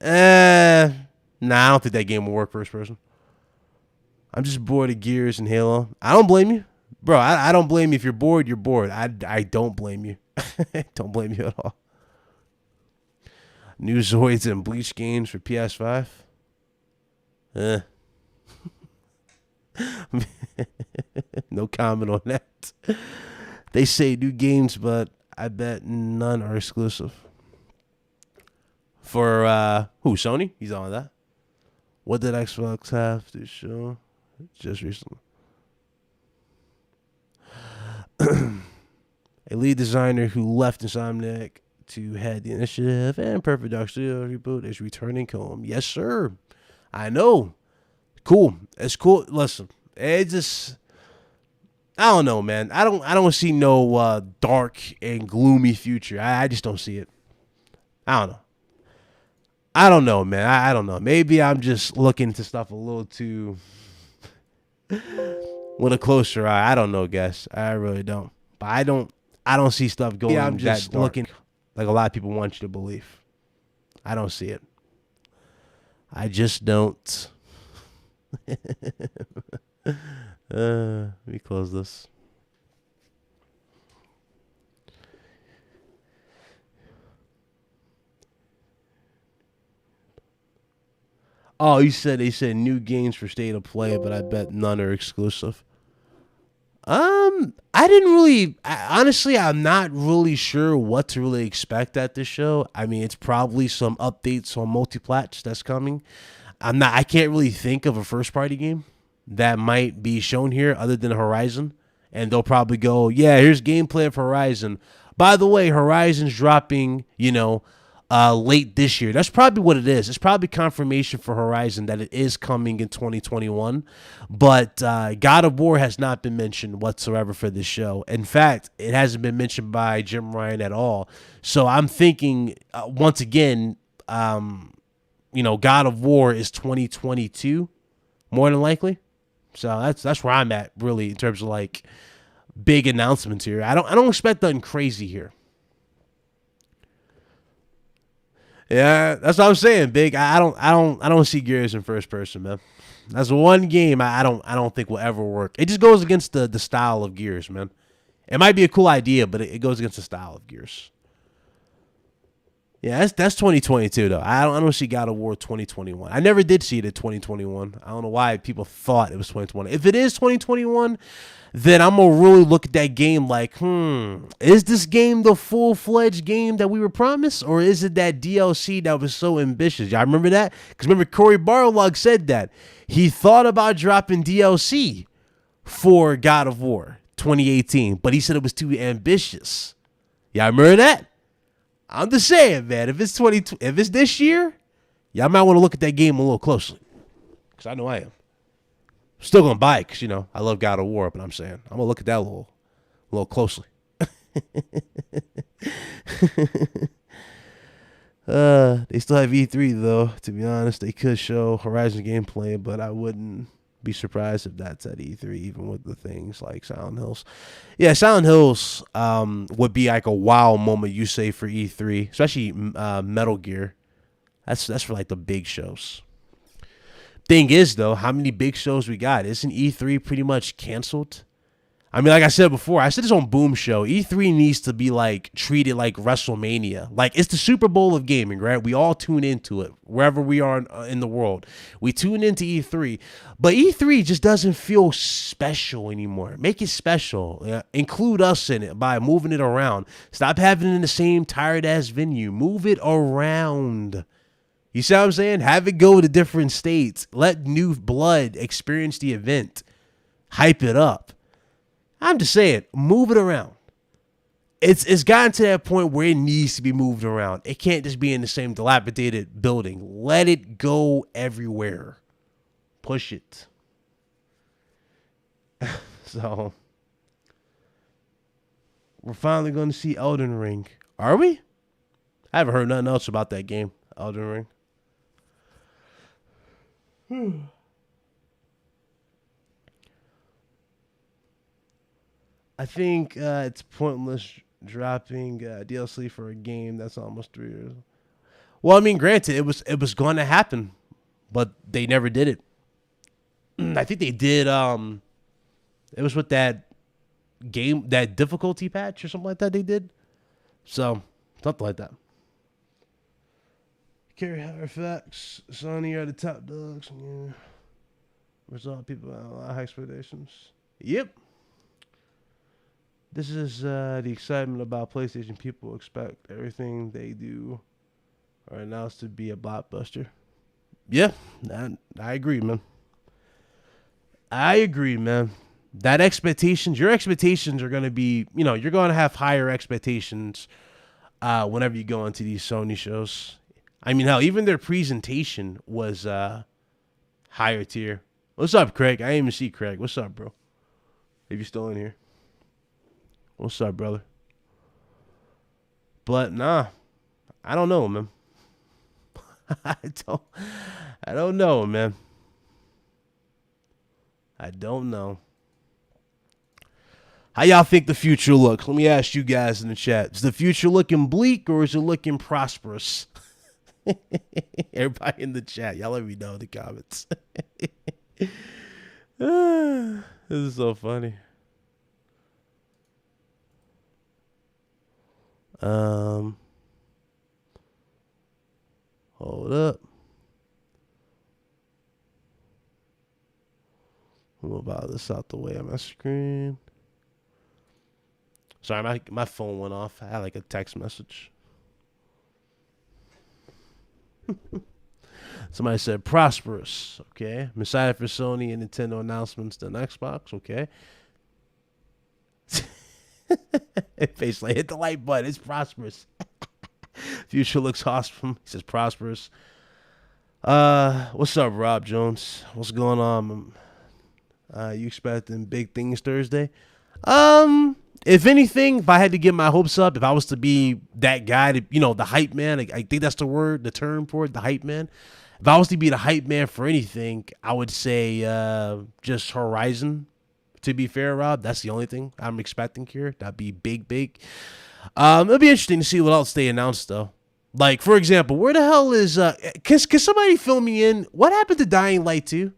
I don't think that game will work first person. I'm just bored of Gears and Halo. I don't blame you. Bro, I don't blame you. If you're bored, you're bored. I don't blame you. Don't blame you at all. New Zoids and Bleach games for PS5? No comment on that. They say new games, but I bet none are exclusive. For who? Sony? He's on that. What did Xbox have to show just recently? A lead designer who left Insomniac to head the initiative and Perfect Dark Studio reboot is returning home. Yes, sir. I know. Cool. It's cool. Listen, it just, I don't know, man. I don't see no dark and gloomy future. I just don't see it. I don't know. I don't know, man. I don't know. Maybe I'm just looking to stuff a little too with a closer eye. I don't know, guys. I really don't. But I don't see stuff going. Yeah, I'm just looking like a lot of people want you to believe. I don't see it. I just don't. Let me close this. Oh, they said new games for State of Play, but I bet none are exclusive. Honestly, I'm not really sure what to really expect at this show. I mean, it's probably some updates on multiplats that's coming. I can't really think of a first party game that might be shown here other than Horizon. And they'll probably go, yeah, here's gameplay for Horizon. By the way, Horizon's dropping, late this year. That's probably what it is. It's probably confirmation for Horizon that it is coming in 2021. But God of War has not been mentioned whatsoever for this show. In fact, it hasn't been mentioned by Jim Ryan at all. So I'm thinking, once again, God of War is 2022, more than likely. So that's where I'm at, really, in terms of like big announcements here. I don't expect nothing crazy here. Yeah, that's what I'm saying, Big. I don't see Gears in first person, man. That's one game I don't think will ever work. It just goes against the style of Gears, man. It might be a cool idea, but it goes against the style of Gears. Yeah, that's 2022 though. I don't see God of War 2021. I never did see it in 2021. I don't know why people thought it was 2020. If it is 2021, then I'm gonna really look at that game like, is this game the full-fledged game that we were promised, or is it that DLC that was so ambitious? Y'all remember that? Because remember, Cory Barlog said that he thought about dropping DLC for God of War 2018, but he said it was too ambitious. Y'all remember that? I'm just saying, man. If it's this year, y'all might want to look at that game a little closely, because I know I am. Still gonna buy it because I love God of War, but I'm saying I'm gonna look at that a little closely. They still have E3 though. To be honest, they could show Horizon gameplay, but I wouldn't be surprised if that's at E3, even with the things like Silent Hills. Yeah, Silent Hills would be like a wow moment, you say, for E3, especially Metal Gear. That's for like the big shows. Thing is, though, how many big shows we got? Isn't E3 pretty much canceled? I mean, like I said before, I said this on Boom Show. E3 needs to be like treated like WrestleMania. Like, it's the Super Bowl of gaming, right? We all tune into it wherever we are in the world. We tune into E3, but E3 just doesn't feel special anymore. Make it special. Include us in it by moving it around. Stop having it in the same tired ass venue. Move it around. You see what I'm saying? Have it go to different states. Let new blood experience the event. Hype it up. I'm just saying, move it around. It's gotten to that point where it needs to be moved around. It can't just be in the same dilapidated building. Let it go everywhere. Push it. So, we're finally going to see Elden Ring. Are we? I haven't heard nothing else about that game, Elden Ring. I think it's pointless dropping DLC for a game that's almost 3 years. Well, I mean, granted, it was going to happen, but they never did it. I think they did. It was with that game, that difficulty patch or something like that. They did, so something like that. Carry Halifax, Sony are the top dogs. Yeah. Result people have a lot of high expectations. Yep. This is the excitement about PlayStation. People expect everything they do or announce to be a blockbuster. Yeah, I agree, man. I agree, man. That your expectations are going to be, you're going to have higher expectations whenever you go into these Sony shows. I mean, hell, even their presentation was higher tier. What's up, Craig? I didn't even see Craig. What's up, bro? If you're still in here. What's up, brother? But nah, I don't know, man. I don't know, man. I don't know. How y'all think the future looks? Let me ask you guys in the chat. Is the future looking bleak or is it looking prosperous? Everybody in the chat, y'all let me know in the comments. This is so funny. Hold up. Move about this out the way on my screen. Sorry, my phone went off. I had like a text message. Somebody said Prosperous. Okay. I'm excited for Sony and Nintendo announcements than Xbox. Okay. Basically, hit the like button. It's Prosperous. Future looks awesome. He says Prosperous. What's up, Rob Jones? What's going on? You expecting big things Thursday? If anything, if I had to get my hopes up, if I was to be that guy, the hype man, I think that's the term for it, the hype man. If I was to be the hype man for anything, I would say just Horizon. To be fair, Rob, that's the only thing I'm expecting here. That'd be big. It'll be interesting to see what else they announce, though. Like, for example, where the hell is can somebody fill me in? What happened to Dying Light 2?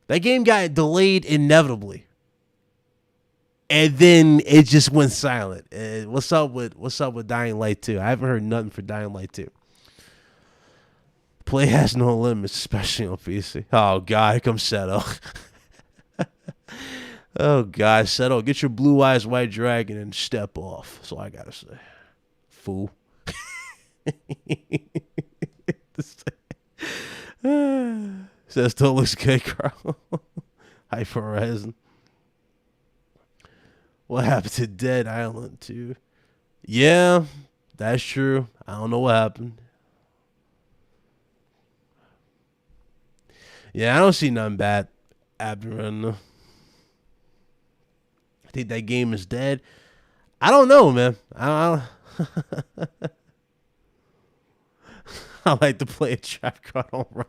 That game got delayed inevitably. And then it just went silent. And what's up with Dying Light 2? I haven't heard nothing for Dying Light 2. Play has no limits, especially on PC. Oh God, here comes Seto. Oh God, Seto, get your blue eyes white dragon and step off. That's all I gotta say. Fool. Says still looks good, Carl. Hyper Horizon. What happened to Dead Island 2? Yeah, that's true. I don't know what happened. Yeah, I don't see nothing bad happening. I think that game is dead. I don't know, man. I like to play a trap card on Roll.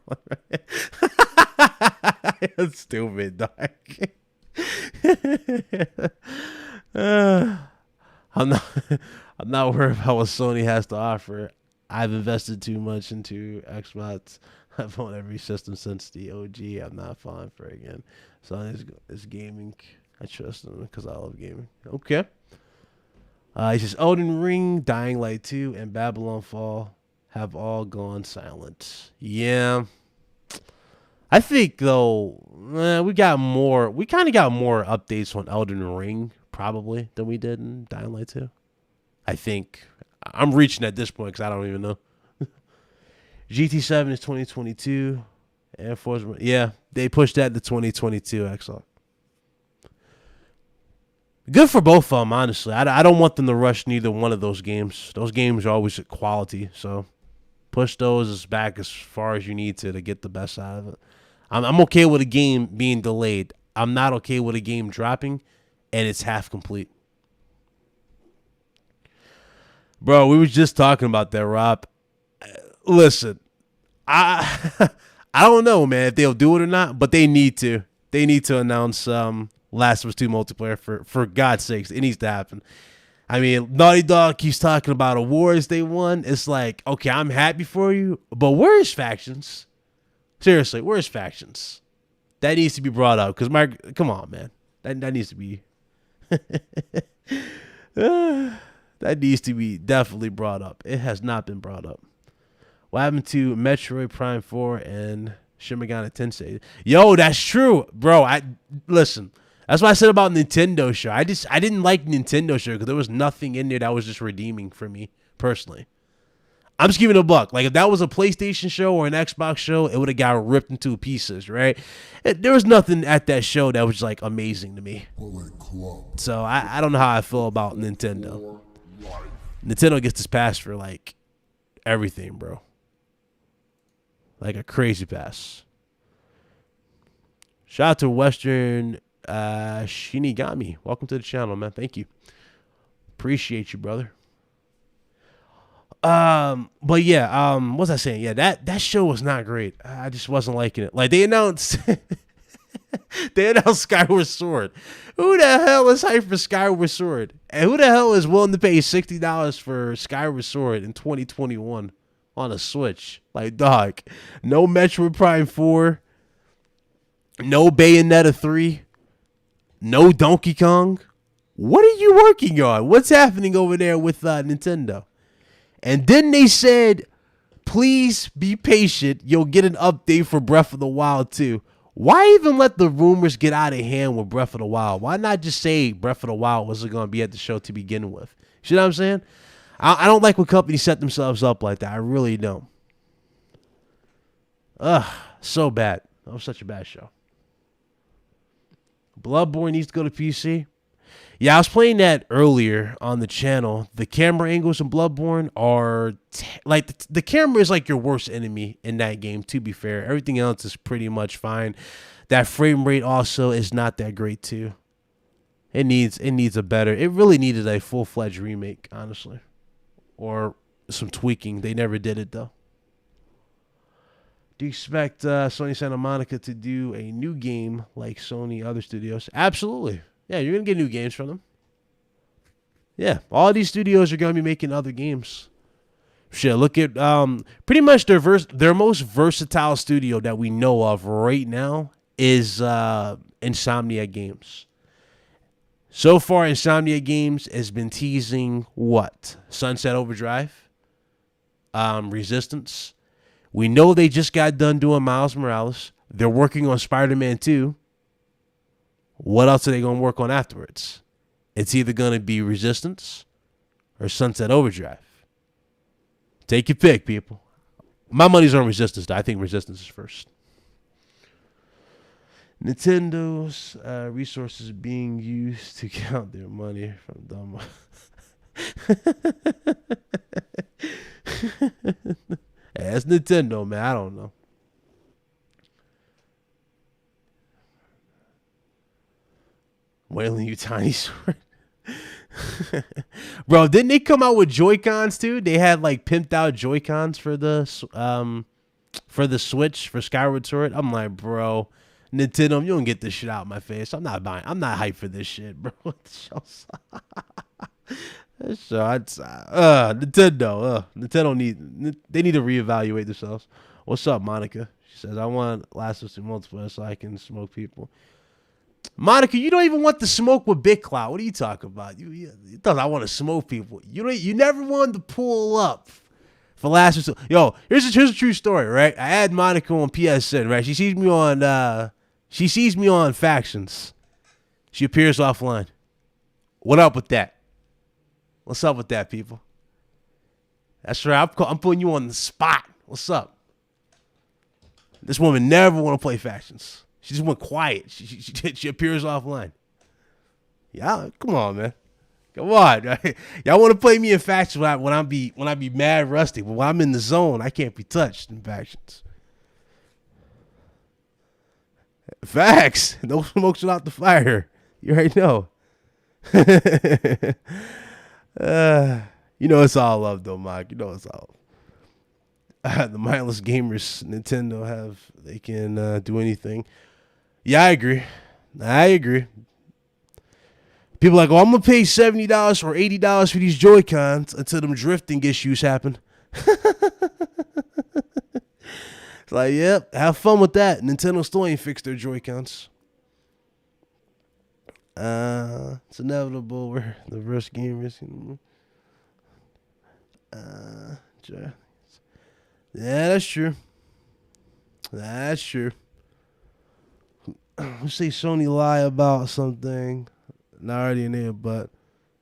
That's stupid, dog. I'm not worried about what Sony has to offer. I've invested too much into Xbox. I've owned every system since the OG. I'm not falling for it again. Sony is gaming. I trust them because I love gaming. Okay. He says Elden Ring, Dying Light 2, and Babylon Fall have all gone silent. Yeah. I think though we kind of got more updates on Elden Ring probably than we did in Dying Light 2. I think I'm reaching at this point because I don't even know. GT7 is 2022. Air Force, yeah, they pushed that to 2022. Excellent. Good for both of them, honestly. I don't want them to rush neither one of those games. Those games are always at quality, so push those back as far as you need to get the best out of it. I'm okay with a game being delayed. I'm not okay with a game dropping and it's half complete. Bro, we was just talking about that, Rob. Listen, I don't know, man, if they'll do it or not, but they need to. They need to announce Last of Us 2 multiplayer for God's sakes. It needs to happen. I mean, Naughty Dog keeps talking about awards they won. It's like, okay, I'm happy for you, but where's Factions? Seriously, where's Factions? That needs to be brought up because come on, man, that needs to be that needs to be definitely brought up. It has not been brought up. What happened to Metroid Prime 4 and Shin Megami Tensei? Yo, that's true, bro. Listen. That's what I said about Nintendo show. I didn't like Nintendo show because there was nothing in there that was just redeeming for me personally. I'm just giving it a buck. Like if that was a PlayStation show or an Xbox show, it would have got ripped into pieces, right? There was nothing at that show that was like amazing to me. So I don't know how I feel about Nintendo. Nintendo gets this pass for like everything, bro. Like a crazy pass. Shout out to Western Shinigami. Welcome to the channel, man. Thank you. Appreciate you, brother. But yeah, what was I saying? Yeah, that show was not great. I just wasn't liking it. Like they announced Skyward Sword. Who the hell is hyped for Skyward Sword? And who the hell is willing to pay $60 for Skyward Sword in 2021 on a Switch? Like, dog, no Metroid Prime 4, no Bayonetta 3, no Donkey Kong. What are you working on? What's happening over there with Nintendo? And then they said, please be patient. You'll get an update for Breath of the Wild 2. Why even let the rumors get out of hand with Breath of the Wild? Why not just say Breath of the Wild wasn't going to be at the show to begin with? You know what I'm saying? I don't like when companies set themselves up like that. I really don't. Ugh, so bad. That was such a bad show. Bloodborne needs to go to PC. Yeah, I was playing that earlier on the channel. The camera angles in Bloodborne are like the camera is like your worst enemy in that game, to be fair. Everything else is pretty much fine. That frame rate also is not that great too. It needs a better. It really needed a full-fledged remake, honestly. Or some tweaking. They never did it though. Do you expect Sony Santa Monica to do a new game like Sony other studios? Absolutely. Yeah, you're going to get new games from them. Yeah, all these studios are going to be making other games. Shit, look at pretty much their most versatile studio that we know of right now is Insomniac Games. So far, Insomniac Games has been teasing what? Sunset Overdrive, Resistance. We know they just got done doing Miles Morales. They're working on Spider-Man 2. What else are they going to work on afterwards? It's either going to be Resistance or Sunset Overdrive. Take your pick, people. My money's on Resistance, though. I think Resistance is first. Nintendo's resources being used to count their money from dumb. That's Nintendo, man. I don't know. Wailing you tiny sword. Bro, didn't they come out with Joy-Cons too? They had like pimped out Joy-Cons for the Switch for Skyward Sword. I'm like, bro, Nintendo, you don't get this shit out of my face. I'm not buying. I'm not hyped for this shit, bro. Nintendo they need to reevaluate themselves. What's up, Monica? She says, I want Last of Us multiplayer so I can smoke people. Monica, you don't even want to smoke with Big Cloud. What are you talking about? You thought I want to smoke people. You never wanted to pull up for Last of Us. Yo, here's a true story, right? I had Monica on PSN, right? She sees me on Factions. She appears offline. What up with that? What's up with that, people? That's right. I'm putting you on the spot. What's up? This woman never want to play Factions. She just went quiet. She appears offline. Yeah, come on, man. Come on. Y'all want to play me in Factions when I be mad rusty, but when I'm in the zone, I can't be touched in Factions. Facts. No smoke's without the fire. You already know. You know it's all love though, Mike. You know it's all. The mindless gamers Nintendo they can do anything. Yeah, I agree. People are like, oh, I'm gonna pay $70 or $80 for these Joy-Cons until them drifting issues happen. It's like, yep, have fun with that. Nintendo still ain't fixed their Joy-Cons. It's inevitable. We're the worst gamers. Yeah, that's true. Let's say Sony lie about something. Not already in there, but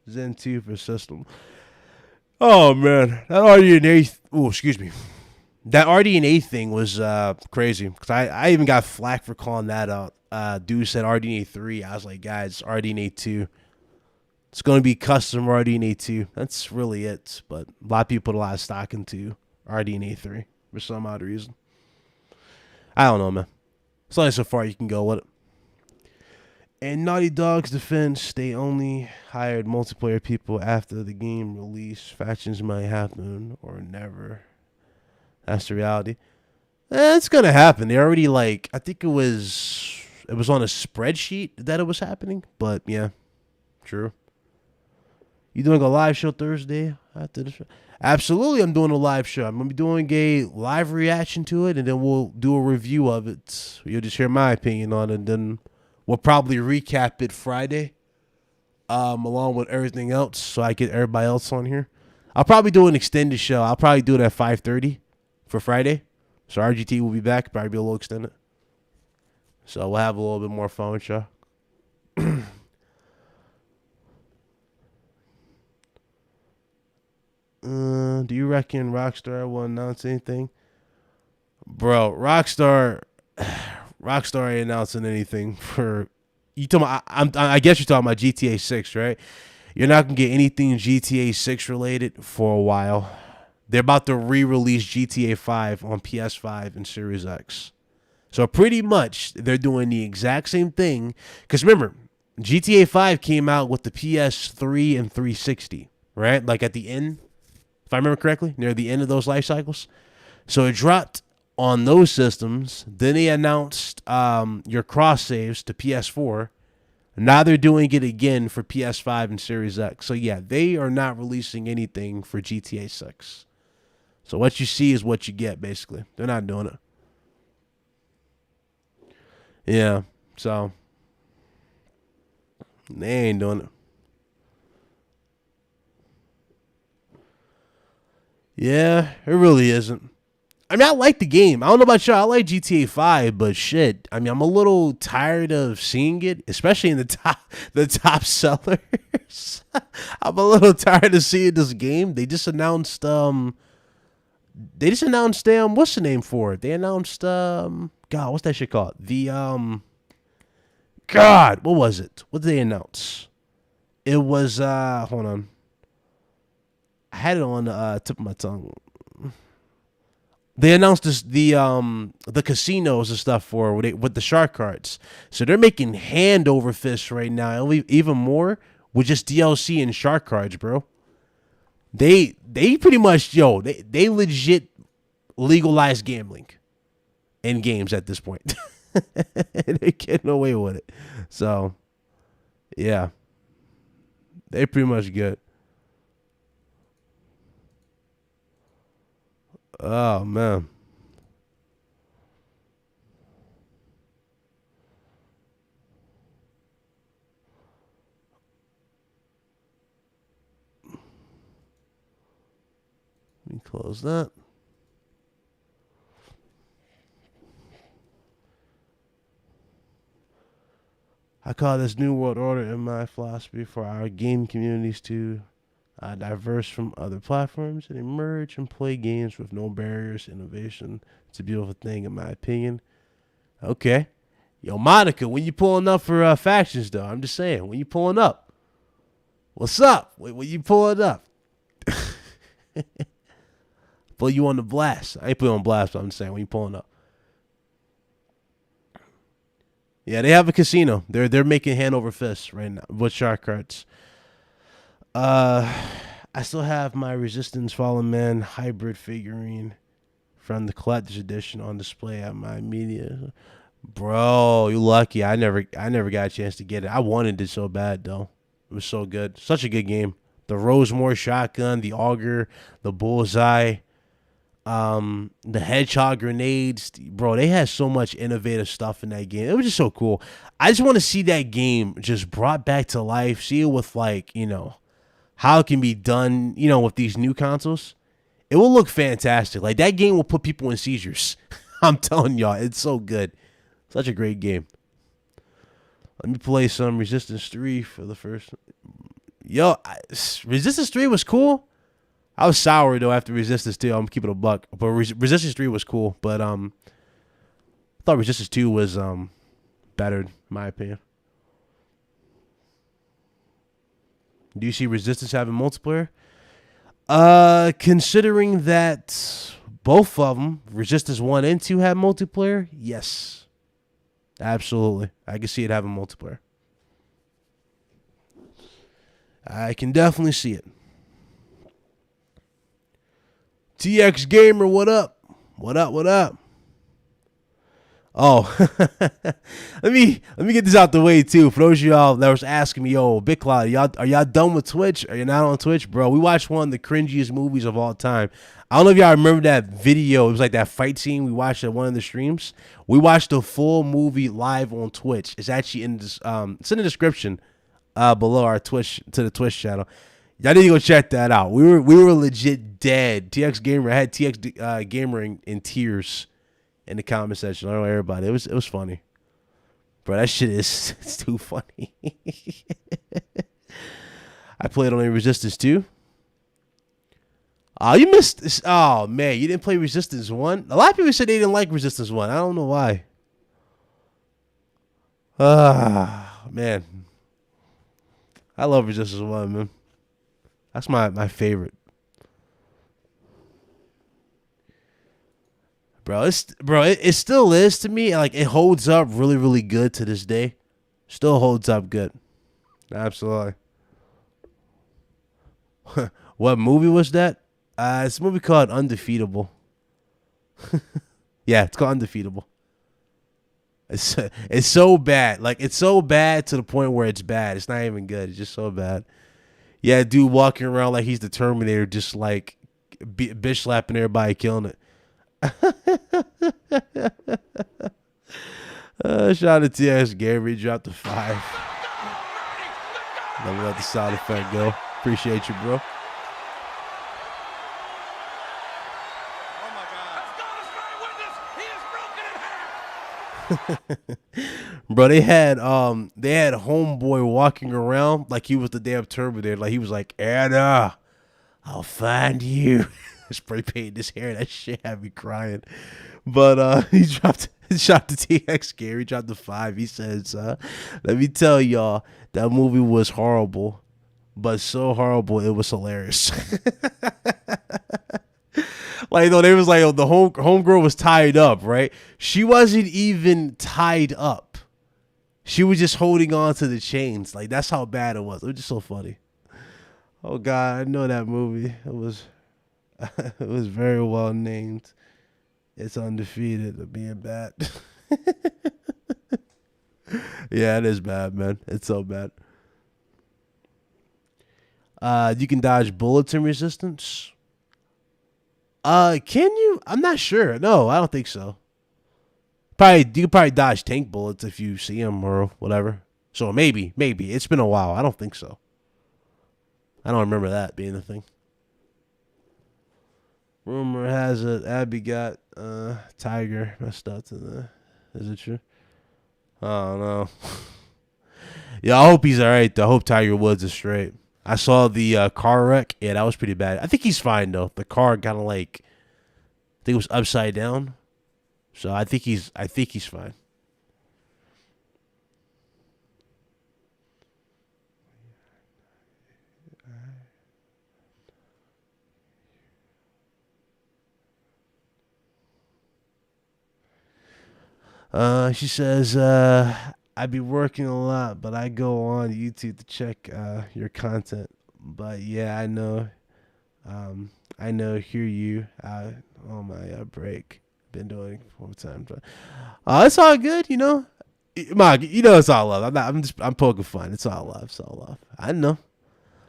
Zen 2 for system. Oh, man. That RDNA... Oh, excuse me. That RDNA thing was crazy. Because I even got flack for calling that out. Dude said RDNA 3. I was like, guys, RDNA 2. It's going to be custom RDNA 2. That's really it. But a lot of people put a lot of stock into RDNA 3 for some odd reason. I don't know, man. It's only so far you can go with it. In Naughty Dog's defense, they only hired multiplayer people after the game release. Factions might happen or never. That's the reality. It's going to happen. They already I think it was on a spreadsheet that it was happening. But yeah, true. You doing a live show Thursday after the show? Absolutely, I'm doing a live show. I'm going to be doing a live reaction to it, and then we'll do a review of it. You'll just hear my opinion on it, and then we'll probably recap it Friday, along with everything else, so I get everybody else on here. I'll probably do an extended show. I'll probably do it at 5:30 for Friday. So RGT will be back, probably be a little extended. So we'll have a little bit more fun with y'all. Do you reckon Rockstar will announce anything? Bro, Rockstar ain't announcing anything for you. Talking about, I guess you're talking about GTA 6, right? You're not gonna get anything GTA 6 related for a while. They're about to re-release GTA 5 on PS5 and Series X. So pretty much they're doing the exact same thing. Because remember, GTA 5 came out with the PS3 and 360, right? Like at the end, if I remember correctly, near the end of those life cycles. So it dropped on those systems. Then they announced your cross saves to PS4. Now they're doing it again for PS5 and Series X. So yeah, they are not releasing anything for GTA 6. So what you see is what you get, basically. They're not doing it. Yeah, so they ain't doing it. Yeah, it really isn't. I mean, I like the game. I don't know about y'all. I like GTA 5, but shit. I mean, I'm a little tired of seeing it, especially in the top sellers. I'm a little tired of seeing this game. They just announced what's the name for it? They announced God, what's that shit called? God, what was it? What did they announce? It was hold on. I had it on the tip of my tongue. They announced the casinos and stuff for with the shark cards. So they're making hand over fist right now, even more with just DLC and shark cards, bro. They pretty much they legit legalize gambling in games at this point. They're getting away with it. So yeah, they pretty much good. Oh man. Let me close that. I call this New World Order in my philosophy for our game communities to diverse from other platforms and emerge and play games with no barriers. Innovation. It's a beautiful thing, in my opinion. Okay. Yo, Monica, when you pulling up for factions, though? I'm just saying, when you pulling up? What's up? When you pulling up? Put you on the blast. I ain't put you on blast, but I'm just saying, when you pulling up? Yeah, they have a casino. They're making hand over fist right now with shark cards. I still have my Resistance Fallen Man hybrid figurine from the collector's edition on display at my media. Bro, you lucky. I never got a chance to get it. I wanted it so bad though. It was so good. Such a good game. The Rosemore shotgun, the auger, the bullseye, the hedgehog grenades. Bro, they had so much innovative stuff in that game. It was just so cool. I just want to see that game just brought back to life. See it with how it can be done, with these new consoles. It will look fantastic. Like, that game will put people in seizures. I'm telling y'all, it's so good. Such a great game. Let me play some Resistance 3 for the first. Yo, Resistance 3 was cool. I was sour, though, after Resistance 2. I'm keeping a buck. But Resistance 3 was cool. But I thought Resistance 2 was better, in my opinion. Do you see Resistance having multiplayer? Considering that both of them, Resistance 1 and 2, have multiplayer, yes. Absolutely. I can see it having multiplayer. I can definitely see it. TX Gamer, what up? What up, what up? Oh, let me get this out the way too. For those of y'all that was asking me, yo, Big Cloud, are y'all done with Twitch? Are you not on Twitch, bro? We watched one of the cringiest movies of all time. I don't know if y'all remember that video. It was like that fight scene we watched at one of the streams. We watched the full movie live on Twitch. It's actually in this. It's in the description below our Twitch the Twitch channel. Y'all need to go check that out. We were legit dead. TX Gamer had TX Gamer in tears in the comment section. I don't know everybody. It was funny. Bro, that shit it's too funny. I played on Resistance 2. Oh, you missed this. Oh, man. You didn't play Resistance 1? A lot of people said they didn't like Resistance 1. I don't know why. Man. I love Resistance 1, man. That's my favorite. Bro, it still is to me. Like, it holds up really, really good to this day. Still holds up good. Absolutely. What movie was that? It's a movie called Undefeatable. Yeah, it's called Undefeatable. It's so bad. Like, it's so bad to the point where it's bad. It's not even good. It's just so bad. Yeah, dude walking around like he's the Terminator, just like bitch slapping everybody, killing it. Shout out to TX Gary, dropped the 5. Let me let the sound effect go. Appreciate you, bro. Oh my God! Let's go, this great witness. He is broken in half. Bro, they had homeboy walking around like he was the damn Terminator. Like he was like, Anna, I'll find you. Spray painted his hair. That shit had me crying. But he shot the TX Gary, dropped the 5. He says, let me tell y'all, that movie was horrible, but so horrible it was hilarious. Like, no, they was like, oh, the homegirl was tied up, right? She wasn't even tied up. She was just holding on to the chains. Like, that's how bad it was. It was just so funny. Oh God, I know that movie. It was it was very well named. It's undefeated of being bad. Yeah, it is bad, man. It's so bad. You can dodge bullets in Resistance. Can you? I'm not sure. No, I don't think so. You can probably dodge tank bullets if you see them or whatever. So maybe. It's been a while. I don't think so. I don't remember that being the thing. Rumor has it Abby got Tiger messed up to the. Is it true? I don't know. Yeah, I hope he's all right, though. I hope Tiger Woods is straight. I saw the car wreck. Yeah, that was pretty bad. I think he's fine, though. The car kind of like, I think it was upside down. So I think he's fine. She says, I be working a lot, but I go on YouTube to check your content. But yeah, I know, hear you on my break. Been doing it for time. But it's all good, you know. Mog, you know it's all love. I'm poking fun. It's all love. It's all love. I know.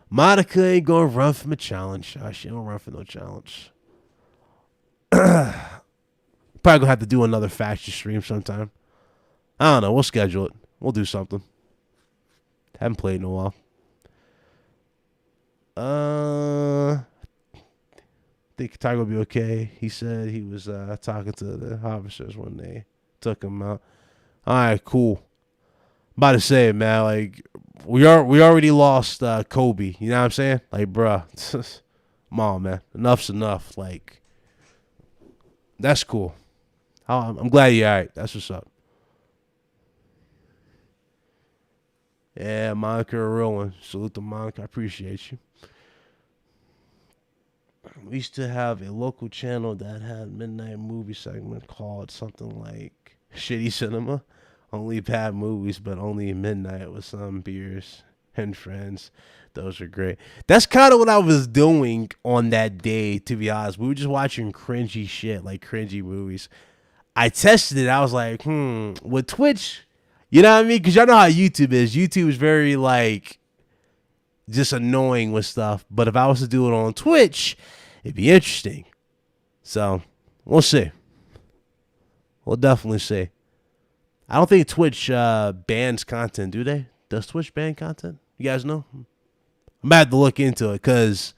Monica ain't gonna run from a challenge. She don't run for no challenge. Probably gonna have to do another faction stream sometime. I don't know. We'll schedule it. We'll do something. Haven't played in a while. I think Tiger will be okay. He said he was talking to the officers when they took him out. All right, cool. I'm about to say, man, like we already lost Kobe. You know what I'm saying? Like, bruh, come on, man. Enough's enough. Like, that's cool. I'm glad you're all right. That's what's up. Yeah, Monica, a real one. Salute to Monica. I appreciate you. We used to have a local channel that had midnight movie segment called something like Shitty Cinema. Only bad movies, but only midnight with some beers and friends. Those are great. That's kind of what I was doing on that day, to be honest. We were just watching cringy shit, like cringy movies. I tested it. I was like, with Twitch, you know what I mean? Because y'all know how YouTube is. YouTube is very, like, just annoying with stuff. But if I was to do it on Twitch, it'd be interesting. So, we'll see. We'll definitely see. I don't think Twitch bans content, do they? Does Twitch ban content? You guys know? I'm about to look into it because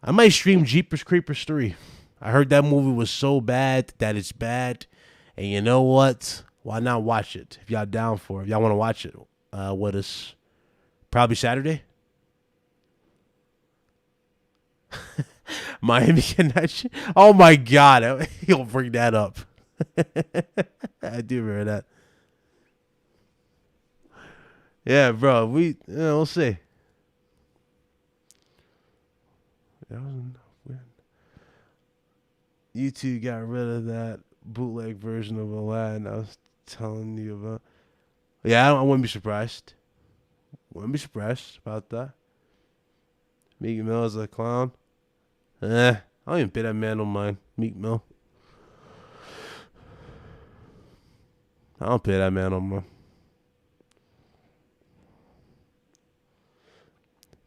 I might stream Jeepers Creepers 3. I heard that movie was so bad that it's bad. And you know what? Why not watch it? If y'all down for it. If y'all want to watch it with us. Probably Saturday. Miami Connection. Oh my God. He'll bring that up. I do remember that. Yeah, bro. We'll see. YouTube got rid of that bootleg version of Aladdin I was telling you about. Yeah, I wouldn't be surprised. Wouldn't be surprised about that. Meek Mill is a clown. I don't even pay that man no mind. Meek Mill. I don't pay that man no more.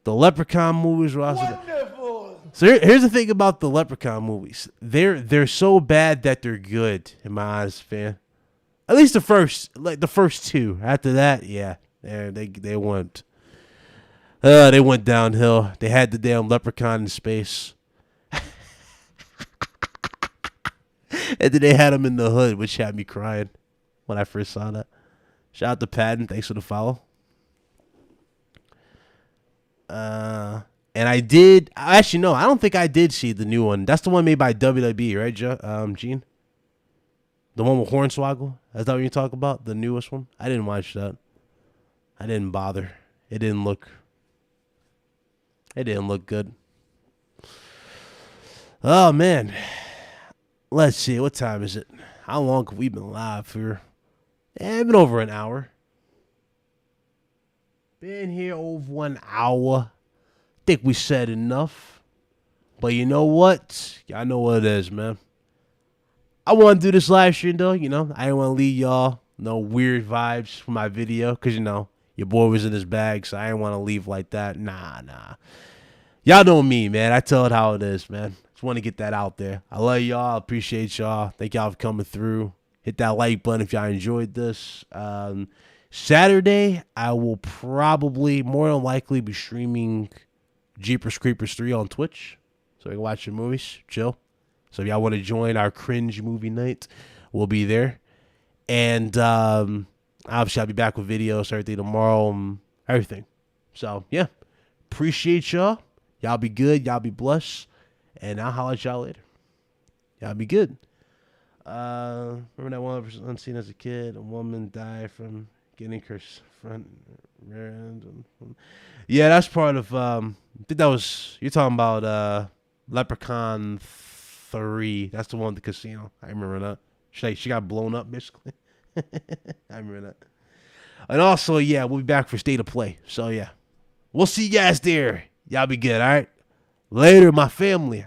The Leprechaun movies were also wonderful. So here's the thing about the Leprechaun movies. They're so bad that they're good, in my honest fan. At least the first two. After that, yeah, they went downhill. They had the damn leprechaun in space, and then they had him in the hood, which had me crying when I first saw that. Shout out to Patton. Thanks for the follow. And I did. Actually, no, I don't think I did see the new one. That's the one made by WWE, right, Gene? The one with Hornswoggle? Is that what you're talking about? The newest one? I didn't watch that. I didn't bother. It didn't look good. Oh, man. Let's see. What time is it? How long have we been live for? Been over an hour. Been here over 1 hour. Think we said enough. But you know what? Y'all know what it is, man. I want to do this live stream, though. You know, I didn't want to leave y'all no weird vibes from my video. Because, you know, your boy was in his bag. So I didn't want to leave like that. Nah. Y'all know me, man. I tell it how it is, man. Just want to get that out there. I love y'all. Appreciate y'all. Thank y'all for coming through. Hit that like button if y'all enjoyed this. Saturday, I will probably, more than likely, be streaming Jeepers Creepers 3 on Twitch. So you can watch your movies, chill. So if y'all want to join our cringe movie night, we'll be there. And obviously, I'll be back with videos, everything tomorrow, everything. So, yeah. Appreciate y'all. Y'all be good. Y'all be blessed. And I'll holler at y'all later. Y'all be good. Remember that one person unseen as a kid? A woman died from getting her front random. Yeah, that's part of. I think that was you're talking about Leprechaun 3. That's the one with the casino. I remember that. She got blown up basically. I remember that. And also, yeah, we'll be back for State of Play. So yeah, we'll see you guys there. Y'all be good. All right. Later, my family.